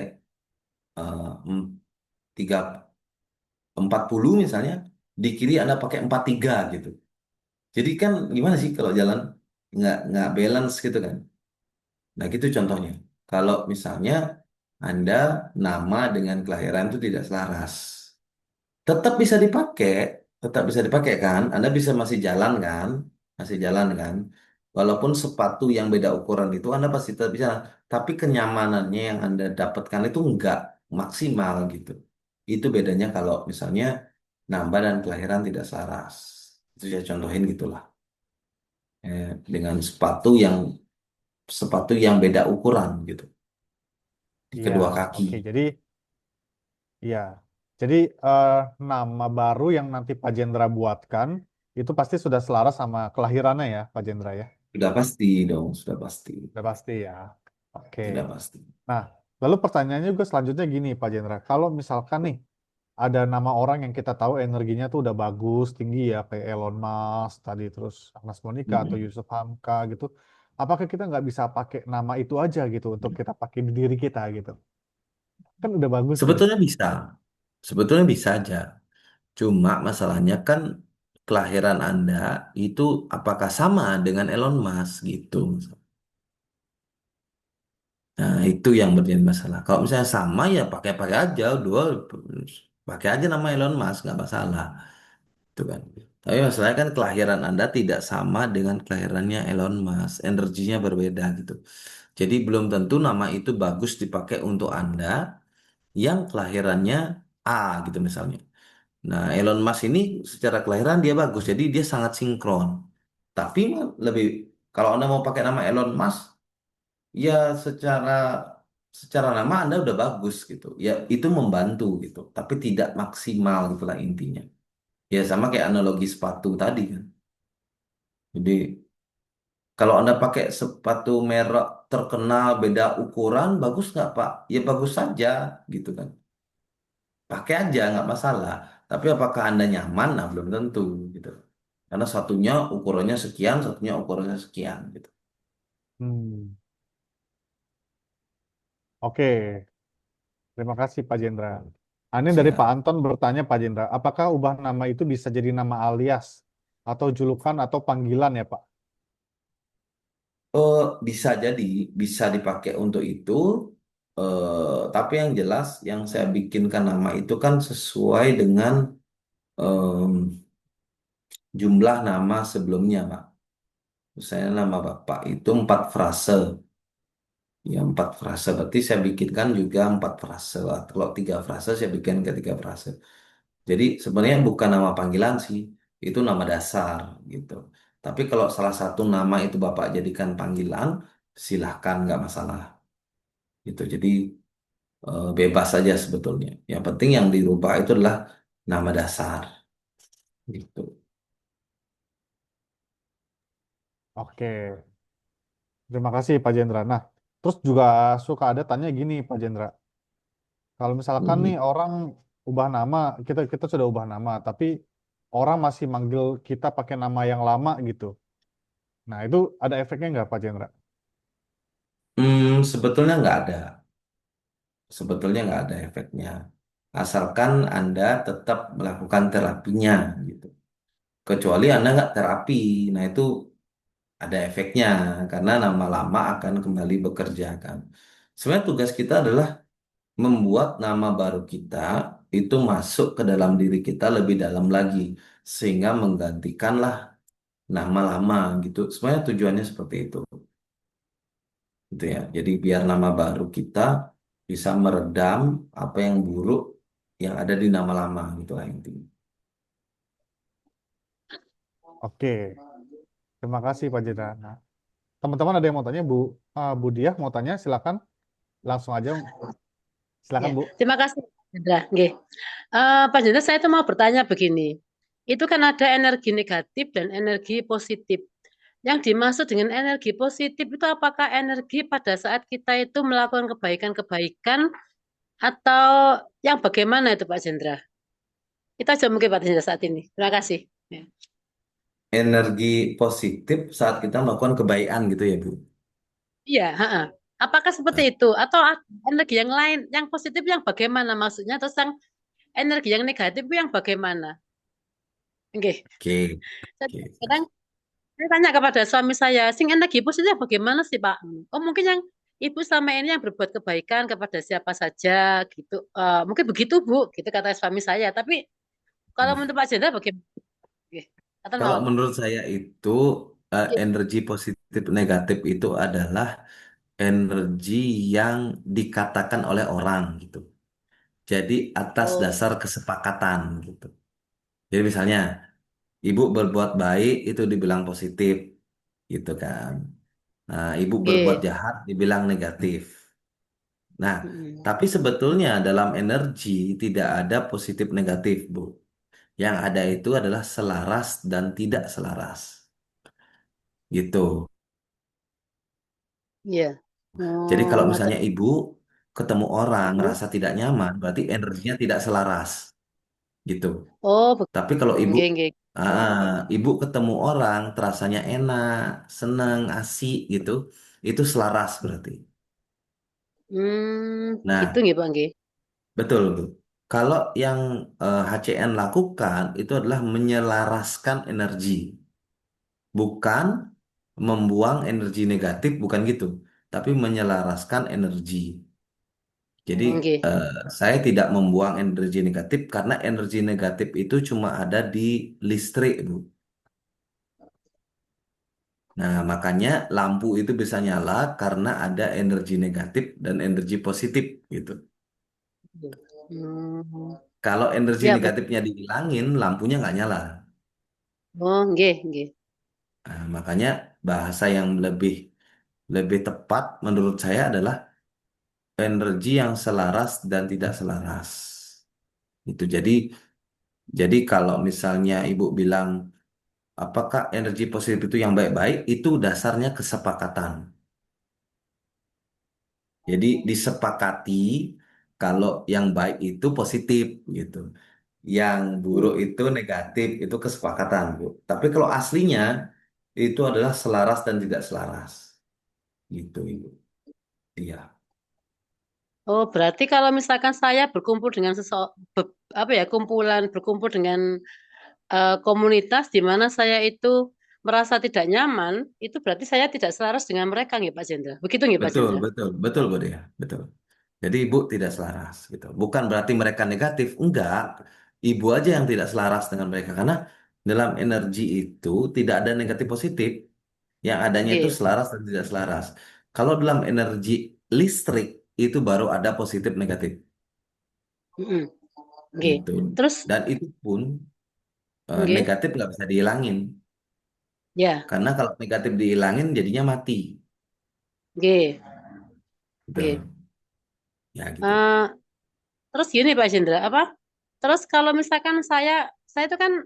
eh, 340 misalnya, di kiri Anda pakai 43 gitu. Jadi kan gimana sih kalau jalan nggak balance gitu kan? Nah gitu contohnya. Kalau misalnya Anda nama dengan kelahiran itu tidak selaras, tetap bisa dipakai, tetap bisa dipakai kan? Anda bisa masih jalan kan? Walaupun sepatu yang beda ukuran itu Anda pasti tetap bisa, tapi kenyamanannya yang Anda dapatkan itu nggak maksimal gitu. Itu bedanya kalau misalnya nambah dan kelahiran tidak selaras. Itu saya contohin gitulah. Dengan sepatu yang beda ukuran gitu di Iya, kedua kaki. oke. Jadi iya. Jadi eh, nama baru yang nanti Pak Jendra buatkan itu pasti sudah selaras sama kelahirannya ya Pak Jendra ya. Sudah pasti dong, sudah pasti, Sudah pasti ya. Oke. sudah pasti. Nah, lalu pertanyaannya juga selanjutnya gini Pak Jendra. Kalau misalkan nih ada nama orang yang kita tahu energinya tuh udah bagus, tinggi ya, kayak Elon Musk tadi, terus Agnes Monica atau Mm-mm. Yusuf Hamka gitu. Apakah kita nggak bisa pakai nama itu aja gitu untuk kita pakai di diri kita gitu? Kan udah bagus nih. Sebetulnya bisa, sebetulnya bisa aja. Cuma masalahnya kan kelahiran Anda itu apakah sama dengan Elon Musk gitu. Nah, itu yang menjadi masalah. Kalau misalnya sama ya pakai-pakai aja, dua pakai aja nama Elon Musk nggak masalah, itu kan. Tapi masalahnya kan kelahiran Anda tidak sama dengan kelahirannya Elon Musk, energinya berbeda gitu. Jadi belum tentu nama itu bagus dipakai untuk Anda yang kelahirannya A gitu misalnya. Nah, Elon Musk ini secara kelahiran dia bagus, jadi dia sangat sinkron. Tapi lebih kalau Anda mau pakai nama Elon Musk, ya secara secara nama Anda udah bagus gitu. Ya itu membantu gitu, tapi tidak maksimal gitulah intinya. Ya sama kayak analogi sepatu tadi kan. Jadi kalau Anda pakai sepatu merek terkenal beda ukuran, bagus nggak Pak? Ya bagus saja gitu kan. Pakai aja nggak masalah. Tapi apakah Anda nyaman? Nah, belum tentu gitu. Karena satunya ukurannya sekian, satunya ukurannya sekian gitu. Hmm. Oke, terima kasih Pak Jendra. Ini dari Pak Siap. Anton bertanya Pak Jendra, apakah ubah nama itu bisa jadi nama alias atau julukan atau panggilan ya Pak? Oh, bisa jadi, bisa dipakai untuk itu. Tapi yang jelas, yang saya bikinkan nama itu kan sesuai dengan em, jumlah nama sebelumnya, Pak. Misalnya nama Bapak itu 4 frase. Ya, 4 frase. Berarti saya bikinkan juga 4 frase. Kalau 3 frase, saya bikin ke 3 frase. Jadi sebenarnya bukan nama panggilan sih, itu nama dasar gitu. Tapi kalau salah satu nama itu Bapak jadikan panggilan, silahkan, nggak masalah. Gitu. Jadi bebas saja sebetulnya. Yang penting yang dirubah itu adalah nama dasar. Gitu. Oke, terima kasih Pak Jendra. Nah, terus juga suka ada tanya gini Pak Jendra. Kalau misalkan nih Hmm. orang ubah nama, kita kita sudah ubah nama, tapi orang masih manggil kita pakai nama yang lama gitu. Nah, itu ada efeknya nggak Pak Jendra? Sebetulnya nggak ada. Sebetulnya nggak ada efeknya. Asalkan Anda tetap melakukan terapinya gitu. Kecuali Anda nggak terapi, nah itu ada efeknya karena nama lama akan kembali bekerja kan. Sebenarnya tugas kita adalah membuat nama baru kita itu masuk ke dalam diri kita lebih dalam lagi sehingga menggantikanlah nama lama gitu. Sebenarnya tujuannya seperti itu, gitu ya. Jadi biar nama baru kita bisa meredam apa yang buruk yang ada di nama lama gitu lah intinya. Oke, terima kasih Pak Jendra. Nah, teman-teman ada yang mau tanya Bu Bu Diah mau tanya silakan langsung aja silakan Ya, Bu. terima kasih, Pak Jendra. Nggih. Pak Jendra, saya itu mau bertanya begini. Itu kan ada energi negatif dan energi positif. Yang dimaksud dengan energi positif itu apakah energi pada saat kita itu melakukan kebaikan-kebaikan atau yang bagaimana itu Pak Jendra? Itu aja mungkin Pak Jendra saat ini. Terima kasih. Ya. Energi positif saat kita melakukan kebaikan gitu ya Bu. Iya, ha-ha. Apakah seperti itu atau energi yang lain, yang positif yang bagaimana maksudnya, terus yang energi yang negatif itu yang bagaimana? Oke. Oke, oke. Kadang saya tanya kepada suami saya, sing energi positif bagaimana sih Pak? Oh mungkin yang ibu selama ini yang berbuat kebaikan kepada siapa saja gitu. Mungkin begitu Bu, gitu kata suami saya. Tapi kalau menurut Pak Jendra bagaimana? Oke. Atau Kalau naon? menurut saya itu Iya. energi positif negatif itu adalah energi yang dikatakan oleh orang gitu. Jadi atas Oh, dasar kesepakatan gitu. Jadi misalnya ibu berbuat baik itu dibilang positif gitu kan. Nah, ibu berbuat oke. jahat dibilang negatif. Nah, Mm-mm. tapi sebetulnya dalam energi tidak ada positif negatif, Bu. Yang ada itu adalah selaras dan tidak selaras. Gitu. Iya. Jadi Oh, kalau ngoten. misalnya ibu ketemu orang Mm-mm. merasa tidak nyaman, berarti energinya tidak selaras. Gitu. Oh, Tapi kalau ibu nggih, nggih. ibu ketemu orang terasanya enak, senang, asik gitu, itu selaras berarti. Gitu Nah, nggih Pak nggih. betul, Bu. Kalau yang HCN lakukan itu adalah menyelaraskan energi, bukan membuang energi negatif, bukan gitu, tapi menyelaraskan energi. Jadi Nggih. eh, saya tidak membuang energi negatif karena energi negatif itu cuma ada di listrik, Bu. Nah, makanya lampu itu bisa nyala karena ada energi negatif dan energi positif gitu. Hmm. Kalau energi Ya, betul. negatifnya dihilangin, lampunya nggak nyala. Oh, nggih, nggih. Nah, makanya bahasa yang lebih lebih tepat menurut saya adalah energi yang selaras dan tidak selaras. Itu jadi kalau misalnya ibu bilang apakah energi positif itu yang baik-baik, itu dasarnya kesepakatan. Jadi disepakati kalau yang baik itu positif gitu. Yang buruk Hmm. itu negatif, itu kesepakatan, Bu. Tapi kalau aslinya itu adalah selaras dan tidak selaras. Gitu, Ibu. Iya. Oh, berarti kalau misalkan saya berkumpul dengan apa ya, berkumpul dengan komunitas di mana saya itu merasa tidak nyaman, itu berarti saya tidak selaras dengan mereka nggih Pak Jendra. Begitu nggih Pak Betul, Jendra? betul, betul, Bu Dea. Betul. Jadi ibu tidak selaras gitu. Bukan berarti mereka negatif, enggak. Ibu aja yang tidak selaras dengan mereka karena dalam energi itu tidak ada negatif positif. Yang adanya itu Nggih. selaras dan tidak selaras. Kalau dalam energi listrik itu baru ada positif negatif Mm-mm. Nggih. gitu. Terus Dan itu pun nggih. negatif nggak bisa dihilangin. Ya. Karena kalau negatif dihilangin jadinya mati. Nggih, Gitu. nggih. Ya gitu. Eh, terus gini Pak Jendra, apa? Terus kalau misalkan saya itu kan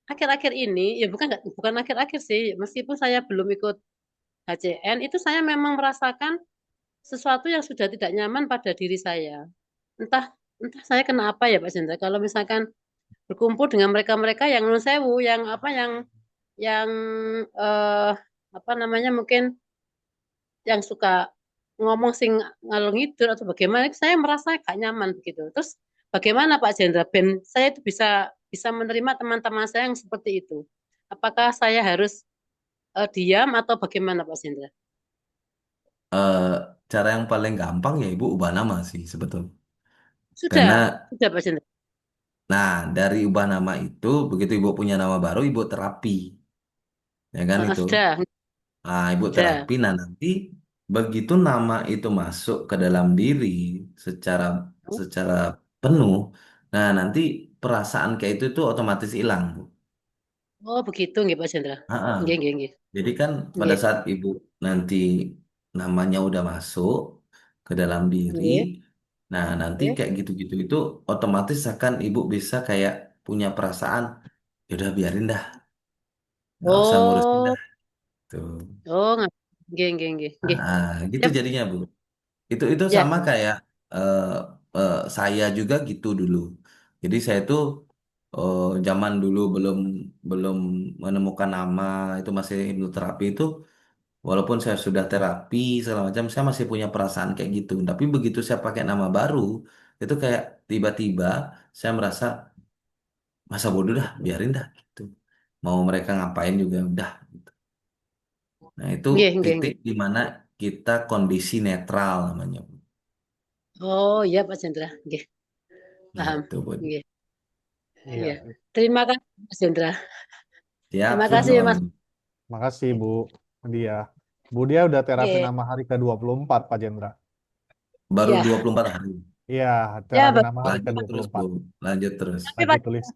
akhir-akhir ini, ya bukan akhir-akhir sih, meskipun saya belum ikut HCN, itu saya memang merasakan sesuatu yang sudah tidak nyaman pada diri saya. Entah entah saya kena apa ya Pak Jendra. Kalau misalkan berkumpul dengan mereka-mereka yang non sewu, yang apa yang eh apa namanya mungkin yang suka ngomong sing ngalor ngidul atau bagaimana, saya merasa gak nyaman begitu. Terus bagaimana Pak Jendra Ben saya itu bisa bisa menerima teman-teman saya yang seperti itu? Apakah saya harus diam atau bagaimana Pak Jendra? Eh, Cara yang paling gampang ya Ibu ubah nama sih sebetulnya. Sudah, Karena, sudah Pak Jendra. nah dari ubah nama itu, begitu Ibu punya nama baru, Ibu terapi. Ya kan itu. Sudah, Nah, Ibu sudah. terapi, nah nanti begitu nama itu masuk ke dalam diri secara secara penuh, nah nanti perasaan kayak itu tuh otomatis hilang, Bu. Oh begitu nggih Pak Jendra. Ah, Nggih, nggih, nggih. jadi kan pada Nggih, saat Ibu nanti namanya udah masuk ke dalam diri, nggih, nah nanti nggih. kayak gitu-gitu itu otomatis akan Ibu bisa kayak punya perasaan, ya udah biarin dah, nggak usah ngurusin Oh, dah. Tuh. oh, nggih, nggih, nggih, nggih. Ah, gitu Ya, jadinya, Bu. Itu ya. sama kayak eh, saya juga gitu dulu. Jadi saya tuh zaman dulu belum belum menemukan nama itu masih hipnoterapi itu, walaupun saya sudah terapi segala macam, saya masih punya perasaan kayak gitu. Tapi begitu saya pakai nama baru, itu kayak tiba-tiba saya merasa masa bodoh dah, biarin dah gitu. Mau mereka ngapain juga udah. Gitu. Nah itu Nggih, nggih, titik nggih. di mana kita kondisi netral namanya. Oh, iya Pak Jendra. Nggih, paham. Gitu, Bu. Nggih. Iya, Iya. Terima kasih Mas Jendra. Siap, Terima kasih sama-sama, Mas. Bu. makasih Bu Dia. Bu Dia udah terapi Nggih. nama hari ke-24 Pak Jendra. Baru Iya. 24 hari. Iya, Ya, terapi nama hari Lanjut terus, Bu. ke-24. Lanjut terus. tapi Lanjut Pak, tulis.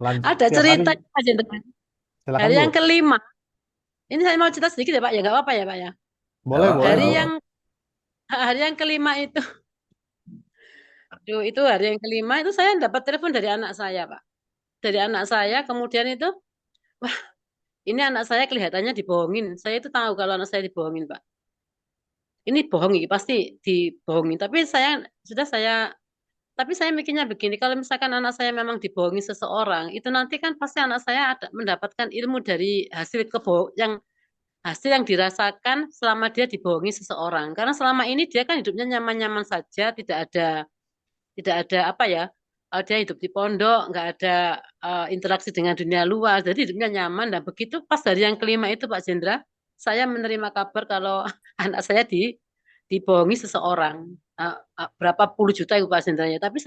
Lanjut ada tiap hari. cerita Pak Jendra. Silakan Hari Bu. yang kelima. Ini saya mau cerita sedikit ya Pak, ya nggak apa-apa ya Pak ya. Gak Boleh, apa-apa, boleh Hari gak Bu. apa-apa. yang hari yang kelima itu, aduh, itu hari yang kelima itu saya dapat telepon dari anak saya Pak. Dari anak saya, kemudian itu, wah, ini anak saya kelihatannya dibohongin. Saya itu tahu kalau anak saya dibohongin Pak. Ini bohong ini pasti dibohongin. Tapi saya mikirnya begini, kalau misalkan anak saya memang dibohongi seseorang, itu nanti kan pasti anak saya ada mendapatkan ilmu dari hasil yang dirasakan selama dia dibohongi seseorang. Karena selama ini dia kan hidupnya nyaman-nyaman saja, tidak ada apa ya, dia hidup di pondok, nggak ada interaksi dengan dunia luar, jadi hidupnya nyaman. Dan begitu pas dari yang kelima itu Pak Jendra, saya menerima kabar kalau anak saya dibohongi seseorang. Berapa puluh juta itu Pak Jendranya. Tapi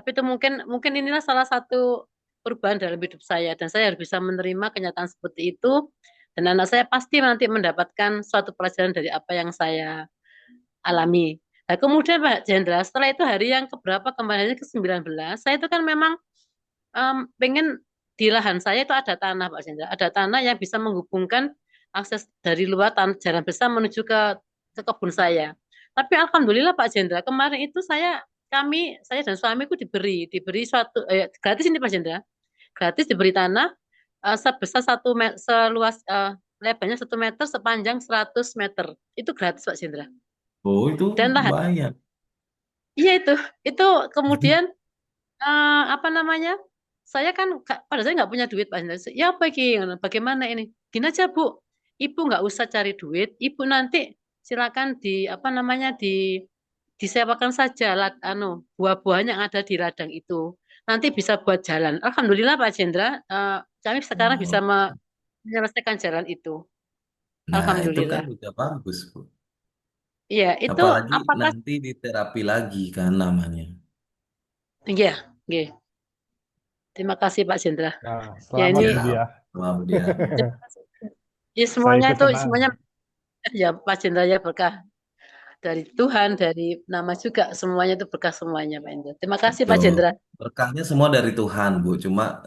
itu mungkin mungkin inilah salah satu perubahan dalam hidup saya dan saya harus bisa menerima kenyataan seperti itu dan anak saya pasti nanti mendapatkan suatu pelajaran dari apa yang saya alami. Nah, kemudian Pak Jendra, setelah itu hari yang keberapa kemarin ke-19, saya itu kan memang pengen di lahan saya itu ada tanah Pak Jendra, ada tanah yang bisa menghubungkan akses dari luar jalan besar menuju ke kebun saya. Tapi alhamdulillah Pak Jendra, kemarin itu saya dan suamiku diberi suatu gratis ini Pak Jendra, gratis diberi tanah sebesar seluas lebarnya 1 meter, sepanjang 100 meter. Itu gratis Pak Jendra. Oh, itu Dan lahan, banyak. iya itu kemudian apa namanya? Saya kan pada saya nggak punya duit Pak Hendra. Ya apa iki? Bagaimana ini? Gini aja Bu, Ibu nggak usah cari duit. Ibu nanti silakan apa namanya disewakan saja buah-buahnya yang ada di ladang itu. Nanti bisa buat jalan. Alhamdulillah Pak Jendra, kami sekarang bisa Oh. menyelesaikan jalan itu. Nah, itu kan Alhamdulillah. udah bagus, Bu. Iya, itu Apalagi apakah nanti diterapi lagi kan namanya. iya, iya. Terima kasih Pak Jendra. Nah, Ya selamat ini Bu Dia. Wah, dia. ya Saya semuanya ikut itu senang. semuanya ya Pak Jendra ya berkah dari Tuhan, dari nama juga semuanya itu berkah semuanya Pak Jendra. Terima kasih Pak Betul. Jendra. Berkahnya semua dari Tuhan, Bu.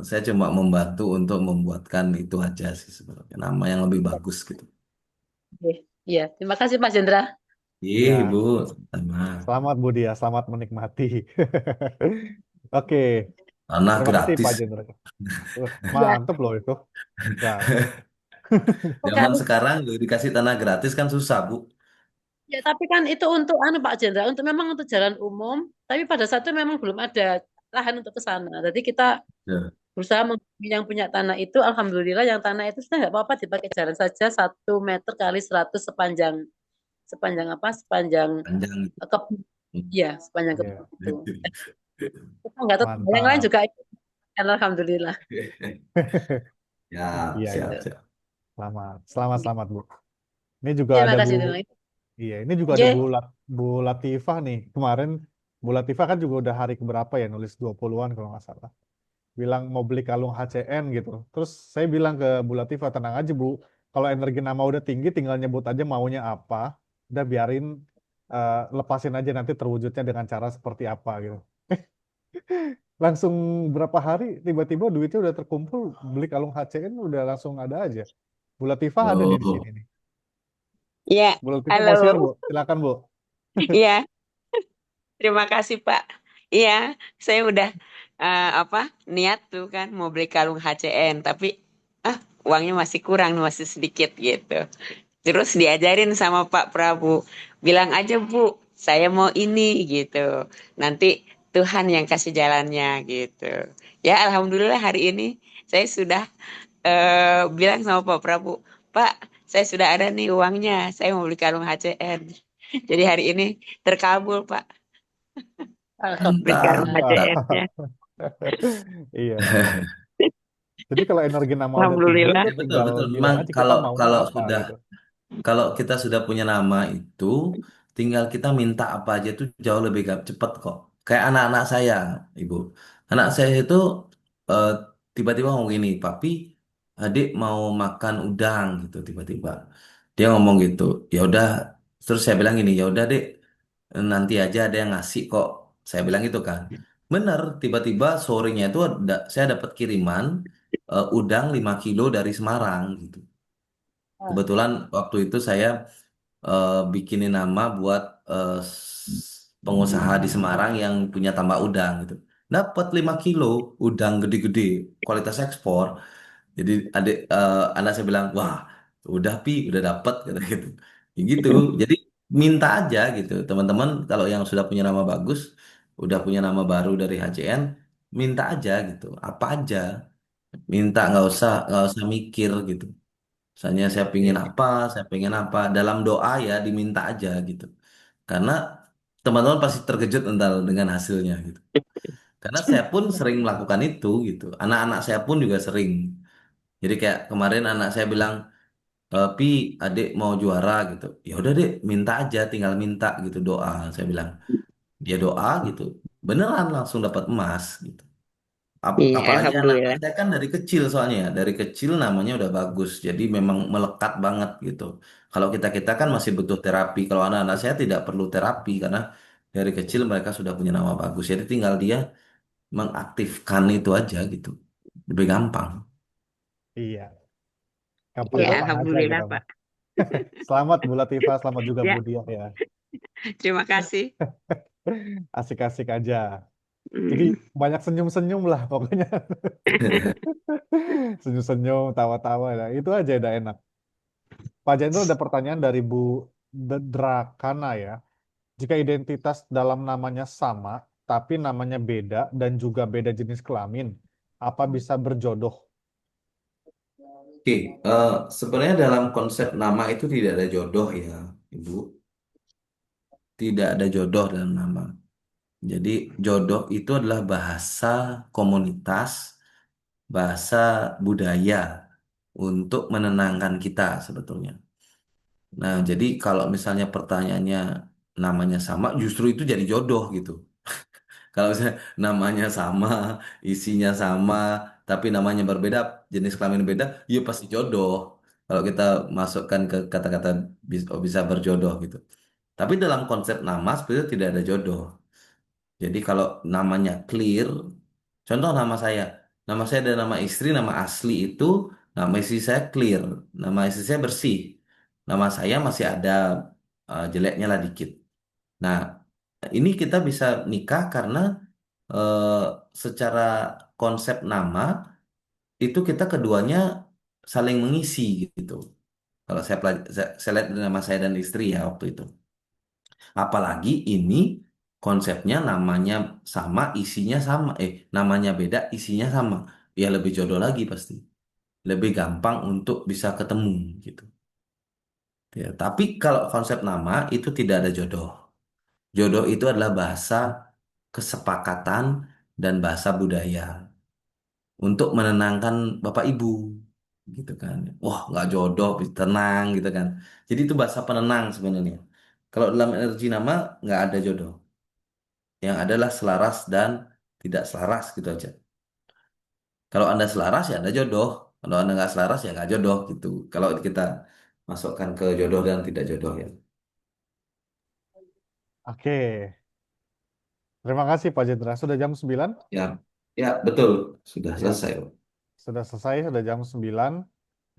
Saya cuma membantu untuk membuatkan itu aja sih sebenarnya. Nama yang lebih bagus gitu. Oke. Iya, terima kasih Pak Jendra. Iya, Ya, Ibu. Sama. selamat Bu Dia, selamat menikmati. Oke, Tanah terima kasih gratis. Pak Jendra. Iya, Mantep loh itu. Gratis. Zaman bukan. sekarang dikasih tanah gratis kan susah, Bu. Ya, tapi kan itu untuk anu Pak Jendra, untuk memang untuk jalan umum, tapi pada saat itu memang belum ada lahan untuk ke sana. Jadi kita Ya. berusaha menghubungi yang punya tanah itu, alhamdulillah yang tanah itu sudah nggak apa-apa dipakai jalan saja 1 meter kali 100 sepanjang sepanjang apa? Sepanjang Panjang itu. kebun. Iya, sepanjang kebun Iya, itu. Kita nggak tahu yang lain mantap. juga ikut, kan, alhamdulillah. Siap, Iya, iya. siap, Gitu. siap. Selamat, selamat, selamat Bu. Ini juga Terima ada Bu. kasih teman. Iya, ini juga ada Oke. Bu Latifah nih. Kemarin Bu Latifah kan juga udah hari keberapa ya nulis 20-an kalau nggak salah. Bilang mau beli kalung HCN gitu. Terus saya bilang ke Bu Latifah, tenang aja Bu. Kalau energi nama udah tinggi, tinggal nyebut aja maunya apa. Udah biarin lepasin aja nanti terwujudnya dengan cara seperti apa gitu. Langsung berapa hari tiba-tiba duitnya udah terkumpul beli kalung HCN udah langsung ada aja. Bu Latifah ada nih di sini Oh, nih. Ya, Bu Latifah halo. mau share Bu? Silakan Bu. Iya, terima kasih Pak. Iya, saya udah apa niat tuh kan mau beli kalung HCN, tapi uangnya masih kurang, masih sedikit gitu. Terus diajarin sama Pak Prabu, bilang aja Bu, saya mau ini gitu. Nanti Tuhan yang kasih jalannya gitu. Ya, alhamdulillah hari ini saya sudah bilang sama Pak Prabu, Pak, saya sudah ada nih uangnya, saya mau beli kalung HCN. Jadi hari ini terkabul, Pak, beli mantap, kalung Alhamdulillah. mantap. HCN-nya. Iya. Jadi kalau energi nama udah tinggi, Alhamdulillah. udah Ya, betul, tinggal betul. bilang Memang aja kita kalau maunya kalau apa sudah gitu. kalau kita sudah punya nama itu, tinggal kita minta apa aja itu jauh lebih cepat kok. Kayak anak-anak saya, Ibu. Anak saya itu eh, tiba-tiba ngomong gini, Papi, adik mau makan udang gitu tiba-tiba. Dia ngomong gitu. Ya udah, terus saya bilang gini, ya udah Dek, nanti aja ada yang ngasih kok. Saya bilang gitu kan. Bener, tiba-tiba sorenya itu saya dapat kiriman udang 5 kilo dari Semarang gitu. Ah, Kebetulan waktu itu saya bikinin nama buat pengusaha di Semarang yang punya tambak udang gitu. Dapat 5 kilo udang gede-gede, kualitas ekspor. Jadi anak saya bilang, wah, udah Pi, udah dapat kata gitu. Ya gitu. Jadi minta aja gitu. Teman-teman kalau yang sudah punya nama bagus, udah punya nama baru dari HCN, minta aja gitu. Apa aja, minta nggak usah mikir gitu. Misalnya Iya. saya pengen apa, dalam doa ya diminta aja gitu. Karena teman-teman pasti terkejut entar dengan hasilnya gitu. Karena saya pun sering melakukan itu gitu. Anak-anak saya pun juga sering. Jadi kayak kemarin anak saya bilang, Pi, adik mau juara gitu. Ya udah deh, minta aja, tinggal minta gitu doa. Saya bilang, dia doa gitu. Beneran langsung dapat emas gitu. Iya, Apalagi anak-anak alhamdulillah. saya kan dari kecil soalnya ya, dari kecil namanya udah bagus, jadi memang melekat banget gitu. Kalau kita kan masih butuh terapi. Kalau anak-anak saya tidak perlu terapi karena dari kecil mereka sudah punya nama bagus. Jadi tinggal dia mengaktifkan itu aja gitu, lebih gampang. Iya. Iya, Gampang-gampang aja alhamdulillah gitu Pak. mah. Selamat Bu Latifah, selamat juga Bu Ya, Dia ya. terima kasih. Asik-asik aja. Jadi Mm. banyak senyum-senyum lah pokoknya. Senyum-senyum, tawa-tawa. Nah, itu aja udah enak. Pak Jendro ada pertanyaan dari Bu Drakana ya. Jika identitas dalam namanya sama, tapi namanya beda dan juga beda jenis kelamin, apa bisa berjodoh? Oke, sebenarnya dalam konsep nama itu tidak ada jodoh ya, Ibu. Tidak ada jodoh dalam nama. Jadi jodoh itu adalah bahasa komunitas, bahasa budaya untuk menenangkan kita sebetulnya. Nah, jadi kalau misalnya pertanyaannya namanya sama, justru itu jadi jodoh gitu. Kalau misalnya namanya sama, isinya sama, tapi namanya berbeda, jenis kelamin beda, ya pasti jodoh. Kalau kita masukkan ke kata-kata bisa berjodoh gitu. Tapi dalam konsep nama sebenarnya tidak ada jodoh. Jadi kalau namanya clear, contoh nama saya ada nama istri, nama asli itu, nama istri saya clear, nama istri saya bersih. nama saya masih ada jeleknya lah dikit. Nah, ini kita bisa nikah karena eh, secara konsep nama itu kita keduanya saling mengisi gitu. Kalau saya lihat dari nama saya dan istri ya waktu itu. Apalagi ini konsepnya namanya sama, isinya sama. Namanya beda, isinya sama. Ya lebih jodoh lagi pasti. Lebih gampang untuk bisa ketemu gitu. Ya, tapi kalau konsep nama itu tidak ada jodoh. Jodoh itu adalah bahasa kesepakatan dan bahasa budaya untuk menenangkan Bapak Ibu gitu kan. Wah, nggak jodoh, tenang gitu kan. Jadi itu bahasa penenang sebenarnya. Kalau dalam energi nama nggak ada jodoh. Yang adalah selaras dan tidak selaras gitu aja. Kalau Anda selaras ya Anda jodoh. Kalau Anda nggak selaras ya nggak jodoh gitu. Kalau kita masukkan ke jodoh dan tidak jodoh ya. Oke, terima kasih Pak Jendra. Sudah jam 9? Ya, ya betul. Sudah Nah, selesai. sudah selesai, sudah jam 9.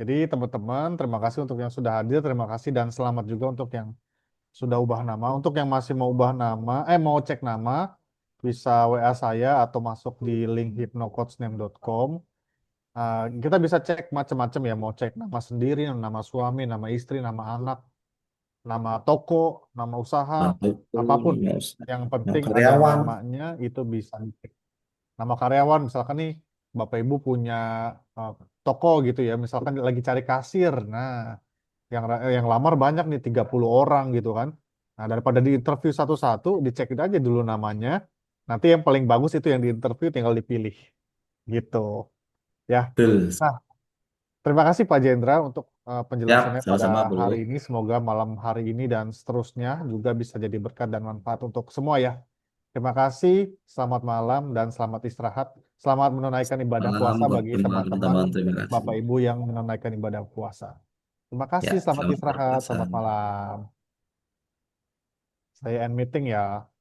Jadi teman-teman, terima kasih untuk yang sudah hadir, terima kasih dan selamat juga untuk yang sudah ubah nama. Untuk yang masih mau ubah nama, mau cek nama, bisa WA saya atau masuk di link hypnocoachname.com. Kita bisa cek macam-macam ya, mau cek nama sendiri, nama suami, nama istri, nama anak, nama toko, nama usaha, Nah, itu apapun. nggak usah. Yang Nah, penting ada karyawan. namanya itu bisa dicek. Nama karyawan, misalkan nih Bapak Ibu punya uh, toko gitu ya, misalkan lagi cari kasir. Nah, yang lamar banyak nih 30 orang gitu kan. Nah, daripada di interview satu-satu, dicek aja dulu namanya. Nanti yang paling bagus itu yang di interview tinggal dipilih gitu ya. Betul. Nah, terima kasih Pak Jendra untuk Ya, penjelasannya pada sama-sama bro. hari ini. Semoga malam hari ini dan seterusnya juga bisa jadi berkat dan manfaat untuk semua ya. Terima kasih, selamat malam dan selamat istirahat. Selamat menunaikan ibadah Malam puasa buat bagi semua teman-teman teman-teman. Terima kasih. Bapak Ibu yang menunaikan ibadah puasa. Terima Ya, kasih, selamat selamat istirahat, berpuasa. selamat malam. Saya end meeting ya.